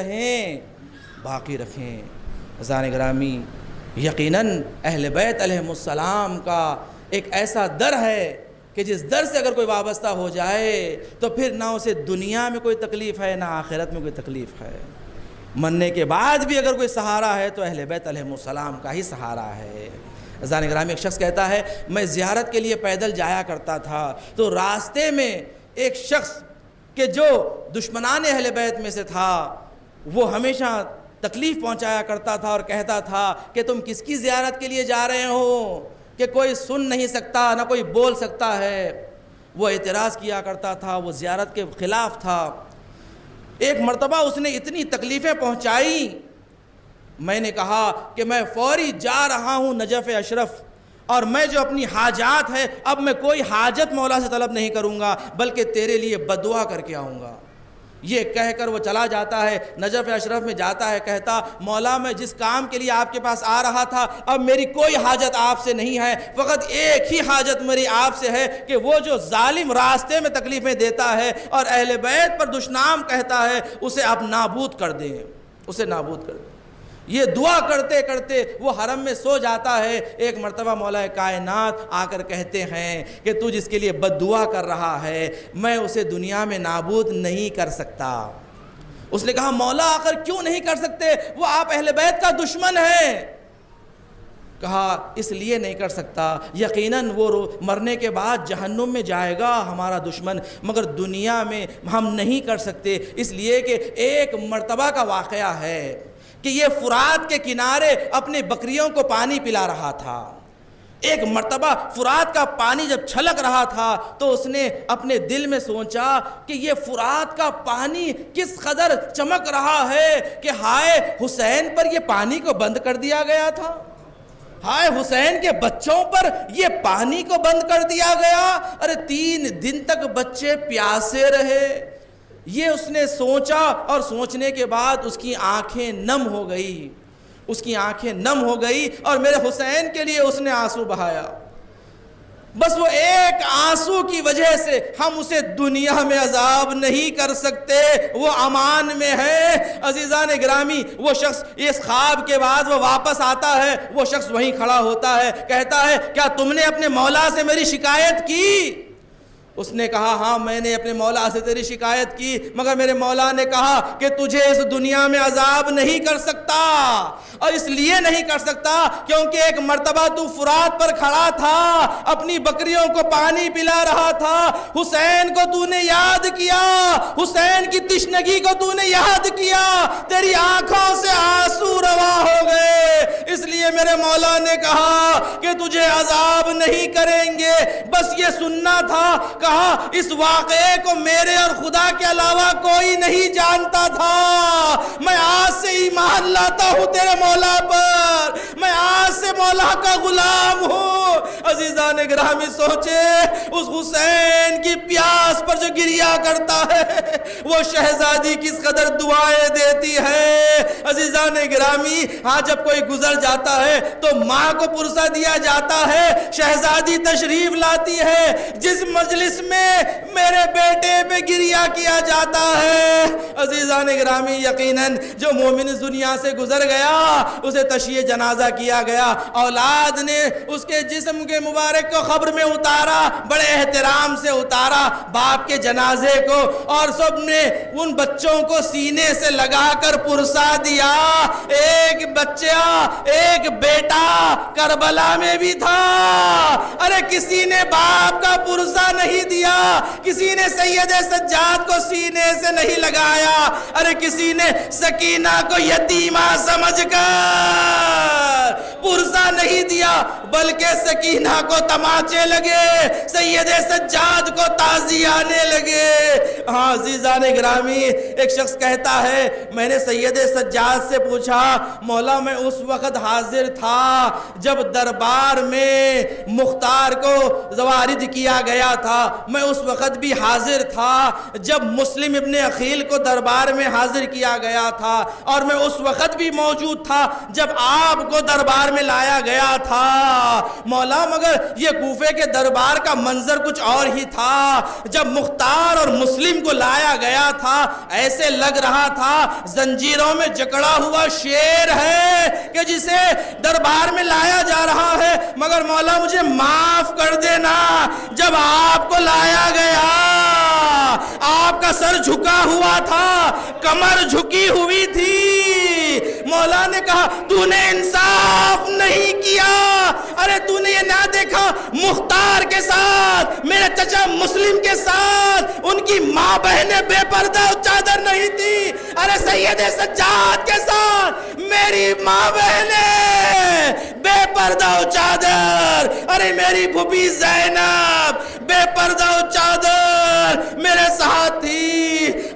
رکھیں۔ عزیزان گرامی، یقیناً اہل بیت علیہم السلام کا ایک ایسا در ہے کہ جس در سے اگر کوئی وابستہ ہو جائے تو پھر نہ اسے دنیا میں کوئی تکلیف ہے نہ آخرت میں کوئی تکلیف ہے۔ مرنے کے بعد بھی اگر کوئی سہارا ہے تو اہل بیت علیہم السلام کا ہی سہارا ہے۔ عزیزان گرامی، ایک شخص کہتا ہے میں زیارت کے لیے پیدل جایا کرتا تھا تو راستے میں ایک شخص کہ جو دشمنان اہل بیت میں سے تھا وہ ہمیشہ تکلیف پہنچایا کرتا تھا اور کہتا تھا کہ تم کس کی زیارت کے لیے جا رہے ہو کہ کوئی سن نہیں سکتا نہ کوئی بول سکتا ہے۔ وہ اعتراض کیا کرتا تھا، وہ زیارت کے خلاف تھا۔ ایک مرتبہ اس نے اتنی تکلیفیں پہنچائی، میں نے کہا کہ میں فوری جا رہا ہوں نجف اشرف، اور میں جو اپنی حاجات ہے اب میں کوئی حاجت مولا سے طلب نہیں کروں گا بلکہ تیرے لیے بددعا کر کے آؤں گا۔ یہ کہہ کر وہ چلا جاتا ہے، نجف اشرف میں جاتا ہے، کہتا مولا میں جس کام کے لیے آپ کے پاس آ رہا تھا اب میری کوئی حاجت آپ سے نہیں ہے، فقط ایک ہی حاجت میری آپ سے ہے کہ وہ جو ظالم راستے میں تکلیفیں دیتا ہے اور اہل بیت پر دشنام کہتا ہے اسے آپ نابود کر دیں، اسے نابود کر دیں۔ یہ دعا کرتے کرتے وہ حرم میں سو جاتا ہے۔ ایک مرتبہ مولا کائنات آ کر کہتے ہیں کہ تو جس کے لیے بد دعا کر رہا ہے میں اسے دنیا میں نابود نہیں کر سکتا۔ اس نے کہا مولا آخر کیوں نہیں کر سکتے، وہ آپ اہل بیت کا دشمن ہے۔ کہا اس لیے نہیں کر سکتا، یقیناً وہ مرنے کے بعد جہنم میں جائے گا ہمارا دشمن، مگر دنیا میں ہم نہیں کر سکتے، اس لیے کہ ایک مرتبہ کا واقعہ ہے کہ یہ فرات کے کنارے اپنے بکریوں کو پانی پلا رہا تھا۔ ایک مرتبہ فرات کا پانی جب چھلک رہا تھا تو اس نے اپنے دل میں سوچا کہ یہ فرات کا پانی کس قدر چمک رہا ہے کہ ہائے حسین پر یہ پانی کو بند کر دیا گیا تھا، ہائے حسین کے بچوں پر یہ پانی کو بند کر دیا گیا، ارے 3 دن تک بچے پیاسے رہے۔ یہ اس نے سوچا اور سوچنے کے بعد اس کی آنکھیں نم ہو گئی، اس کی آنکھیں نم ہو گئی اور میرے حسین کے لیے اس نے آنسو بہایا۔ بس وہ ایک آنسو کی وجہ سے ہم اسے دنیا میں عذاب نہیں کر سکتے، وہ امان میں ہے۔ عزیزان گرامی، وہ شخص اس خواب کے بعد وہ واپس آتا ہے، وہ شخص وہیں کھڑا ہوتا ہے، کہتا ہے کیا تم نے اپنے مولا سے میری شکایت کی؟ اس نے کہا ہاں میں نے اپنے مولا سے تیری شکایت کی، مگر میرے مولا نے کہا کہ تجھے اس دنیا میں عذاب نہیں کر سکتا، اور اس لیے نہیں کر سکتا کیونکہ ایک مرتبہ تو فرات پر کھڑا تھا، اپنی بکریوں کو پانی پلا رہا تھا، حسین کو تو نے یاد کیا، حسین کی تشنگی کو تو نے یاد کیا، تیری آنکھوں سے آنسو روا ہو گئے، اس لیے میرے مولا نے کہا کہ تجھے عذاب نہیں کریں گے۔ بس یہ سننا تھا، کہا اس واقعے کو میرے اور خدا کے علاوہ کوئی نہیں جانتا تھا، میں آج سے ایمان لاتا ہوں تیرے مولا پر، میں آج سے مولا کا غلام ہوں۔ عزیزان گرامی سوچے اس حسین کی پیاس پر جو گریا کرتا ہے وہ شہزادی کس قدر دعائیں دیتی ہے۔ عزیزان گرامی ہاں جب کوئی گزر جاتا ہے تو ماں کو پرسہ دیا جاتا ہے، شہزادی تشریف لاتی ہے۔ جس مجلس میں میرے بیٹے پہ گریا کیا جاتا ہے عزیزان گرامی یقیناً جو مومن اس دنیا سے گزر گیا اسے تشییع جنازہ کیا گیا، اولاد نے اس کے جسم کے مبارک کو قبر میں اتارا، بڑے احترام سے اتارا باپ کے جنازے کو، اور سب نے ان بچوں کو سینے سے لگا کر پرسا دیا۔ ایک بچہ ایک بیٹا کربلا میں بھی تھا، ارے کسی نے باپ کا پرسا نہیں دیا، کسی نے سید سجاد کو سینے سے نہیں لگایا، ارے کسی نے سکینہ کو یتیمہ سمجھ کر پرسا نہیں دیا، بلکہ سکینہ کو تماچے لگے، سید سجاد کو تازی آنے لگے۔ ہاں عزیزان گرامی ایک شخص کہتا ہے میں نے سید سجاد سے پوچھا مولا میں اس وقت حاضر تھا جب دربار میں مختار کو زوارد کیا گیا تھا، میں اس وقت بھی حاضر تھا جب مسلم ابن عقیل کو دربار میں حاضر کیا گیا تھا، اور میں اس وقت بھی موجود تھا جب آپ کو دربار میں لایا گیا تھا۔ مولا مگر یہ کوفے کے دربار کا منظر کچھ اور ہی تھا، جب مختار اور مسلم کو لایا گیا تھا ایسے لگ رہا تھا زنجیروں میں جکڑا ہوا شیر ہے کہ جسے دربار میں لایا جا رہا ہے، مگر مولا مجھے معاف کر دینا جب آپ کو لایا گیا آپ کا سر جھکا ہوا تھا، کمر جھکی ہوئی تھی۔ مولا نے کہا تو نے انصاف نہیں کیا، ارے تو نے یہ نہ دیکھا مختار کے ساتھ میرے چچا مسلم کے ساتھ ان کی ماں بہنیں بے پردہ چادر نہیں تھی، ارے سید سجاد کے ساتھ میری ماں بہنیں بے پردہ چادر، ارے میری پھوپھی زینب بے پردہ چادر میرے ساتھ تھی۔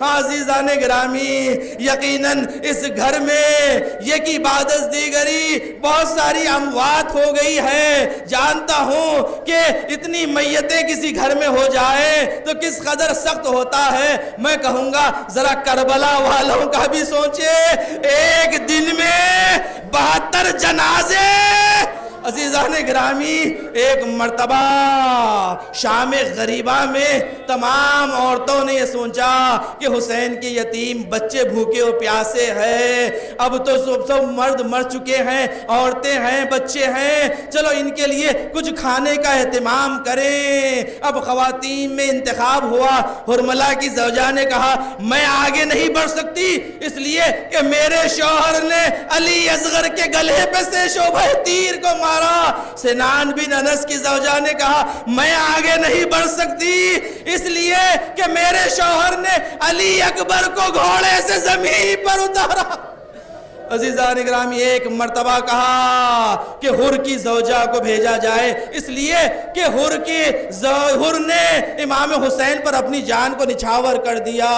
عزیزان گرامی یقیناً اس گھر میں یک عبادت دیگری بہت ساری اموات ہو گئی ہے، جانتا ہوں کہ اتنی میتیں کسی گھر میں ہو جائے تو کس قدر سخت ہوتا ہے۔ میں کہوں گا ذرا کربلا والوں کا بھی سوچے، ایک دن میں 72 جنازے۔ عزیزان گرامی ایک مرتبہ شام غریبہ میں تمام عورتوں نے یہ سوچا کہ حسین کے یتیم بچے بھوکے و پیاسے ہیں، اب تو سب مرد مر چکے ہیں، عورتیں ہیں، بچے ہیں، چلو ان کے لیے کچھ کھانے کا اہتمام کریں۔ اب خواتین میں انتخاب ہوا، حرملہ کی زوجہ نے کہا میں آگے نہیں بڑھ سکتی اس لیے کہ میرے شوہر نے علی اصغر کے گلے پہ سے شعبہ تیر کو مارا۔ سنان بن انس کی زوجہ نے کہا میں آگے نہیں بڑھ سکتی اس لیے کہ میرے شوہر نے علی اکبر کو گھوڑے سے زمین پر اتارا۔ عزیزان گرامی ایک مرتبہ کہا کہ حر کی زوجہ کو بھیجا جائے، اس لیے کہ حر نے امام حسین پر اپنی جان کو نچھاور کر دیا،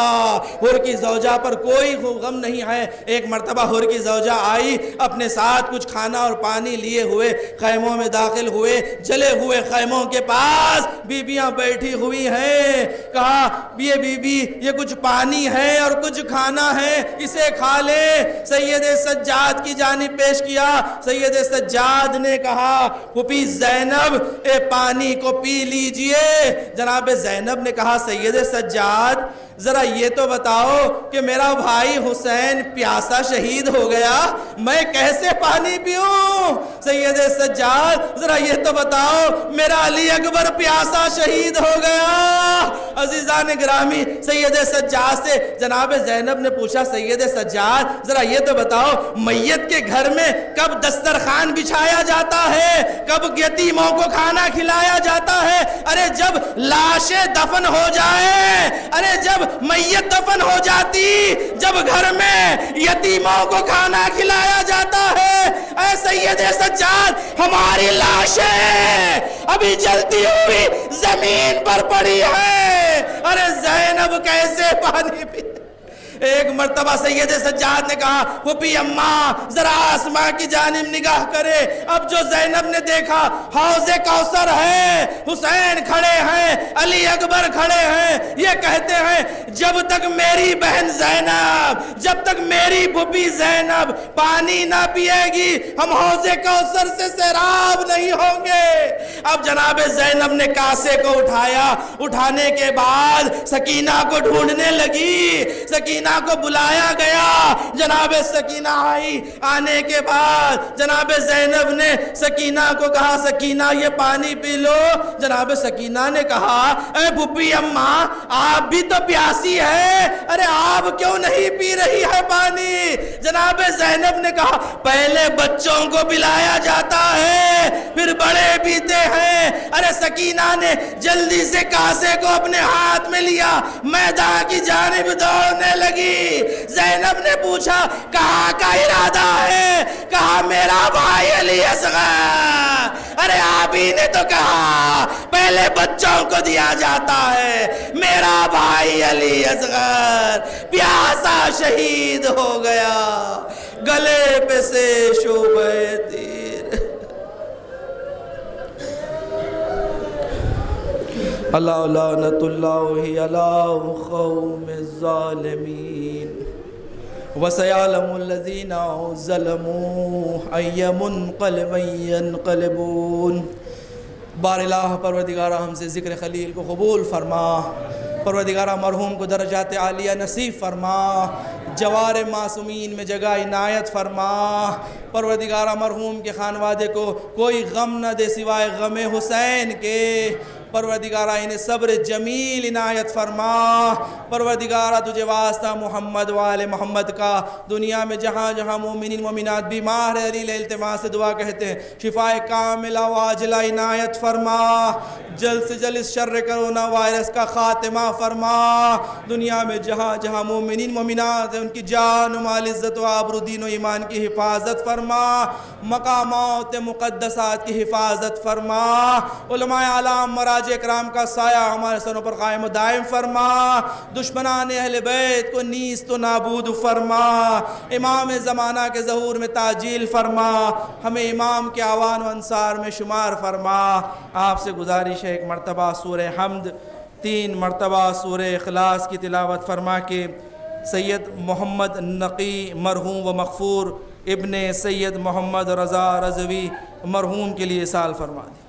حر کی زوجہ پر کوئی غم نہیں ہے۔ ایک مرتبہ حر کی زوجہ آئی اپنے ساتھ کچھ کھانا اور پانی لیے ہوئے خیموں میں داخل ہوئے، جلے ہوئے خیموں کے پاس بیبیاں بیٹھی ہوئی ہیں، کہا یہ بیبی یہ کچھ پانی ہے اور کچھ کھانا ہے اسے کھا لے۔ سید سجاد کی جانب پیش کیا، سید سجاد نے کہا پھوپھی زینب اے پانی کو پی لیجئے۔ جناب زینب نے کہا سید سجاد ذرا یہ تو بتاؤ کہ میرا بھائی حسین پیاسا شہید ہو گیا، میں کیسے پانی پیوں؟ سید سجاد ذرا یہ تو بتاؤ میرا علی اکبر پیاسا شہید ہو گیا۔ عزیزان گرامی سید سجاد سے جناب زینب نے پوچھا سید سجاد ذرا یہ تو بتاؤ میت کے گھر میں کب دسترخوان بچھایا جاتا ہے، کب یتیموں کو کھانا کھلایا جاتا ہے؟ ارے جب لاشیں دفن ہو جائے، ارے جب میت دفن ہو جاتی، جب گھر میں یتیموں کو کھانا کھلایا جاتا ہے، اے سید سجاد ہماری لاشیں ابھی جلتی ہوئی زمین پر پڑی ہے، ارے زینب کیسے پانی پی؟ ایک مرتبہ سید سجاد نے کہا پھوپھی اماں ذرا آسماں کی جانب نگاہ کرے. اب جو زینب نے دیکھا حوض کوثر ہے, حسین کھڑے ہیں, علی اکبر کھڑے ہیں, یہ کہتے ہیں جب تک میری بہن زینب, جب تک میری پھوپھی زینب پانی نہ پیے گی ہم حوض کوثر سے سیراب نہیں ہوں گے. اب جناب زینب نے کاسے کو اٹھایا, اٹھانے کے بعد سکینہ کو ڈھونڈنے لگی, سکینہ کو بلایا گیا, جناب سکینہ آئی, آنے کے بعد جناب زینب نے سکینہ کو کہا سکینہ یہ پانی پی لو. جناب سکینہ نے کہا اے پھوپھی اماں آپ بھی تو پیاسی ہے, ارے آپ کیوں نہیں پی رہی ہے پانی؟ جناب زینب نے کہا پہلے بچوں کو پلایا جاتا ہے پھر بڑے پیتے ہیں. ارے سکینہ نے جلدی سے کاسے کو اپنے ہاتھ میں لیا, میدان کی جانب دوڑنے لگی. زینب نے پوچھا کہاں کا ارادہ ہے؟ کہا میرا بھائی علی اصغر. ارے آپ ہی نے تو کہا پہلے بچوں کو دیا جاتا ہے, میرا بھائی علی اصغر پیاسا شہید ہو گیا, گلے پہ سے شعبہ تیر. اللہ لعنت اللہ علی قوم الظالمین وَسَيَعْلَمُ الَّذِينَ ظَلَمُوا أَيَّ مُنْقَلِبٍ يَنْقَلِبُونَ. بار الہ پروردگارہ ہم سے ذکر خلیل کو قبول فرما, پروردگارہ مرحوم کو درجات عالیہ نصیب فرما, جوار معصومین میں جگہ عنایت فرما. پروردگارہ مرحوم کے خانوادے کو کوئی غم نہ دے سوائے غم حسین کے. پروردگارہ انہیں صبر جمیل عنایت فرما. پروردگارہ تجھے واسطہ محمد وآل محمد کا, دنیا میں جہاں جہاں مومنین مومنات بیمار ہیں علی التماس سے دعا کہتے ہیں شفاء کاملہ واجلہ عنایت فرما. جلد سے جلد شر کرونا وائرس کا خاتمہ فرما. دنیا میں جہاں جہاں مومنین مومنات ہیں ان کی جان و مال عزت و آبرو دین و ایمان کی حفاظت فرما. مقامات مقدسات کی حفاظت فرما. علماء اعلام مراجع اکرام کا سایہ ہمارے سروں پر قائم و دائم فرما. دشمنان اہل بیت کو نیست و نابود فرما. امام زمانہ کے ظہور میں تعجیل فرما. ہمیں امام کے اعوان و انصار میں شمار فرما. آپ سے گزارش ہے ایک مرتبہ سورہ حمد 3 مرتبہ سورہ اخلاص کی تلاوت فرما کے سید محمد نقی مرحوم و مغفور ابن سید محمد رضا رضوی مرحوم کے لیے سال فرما دیں.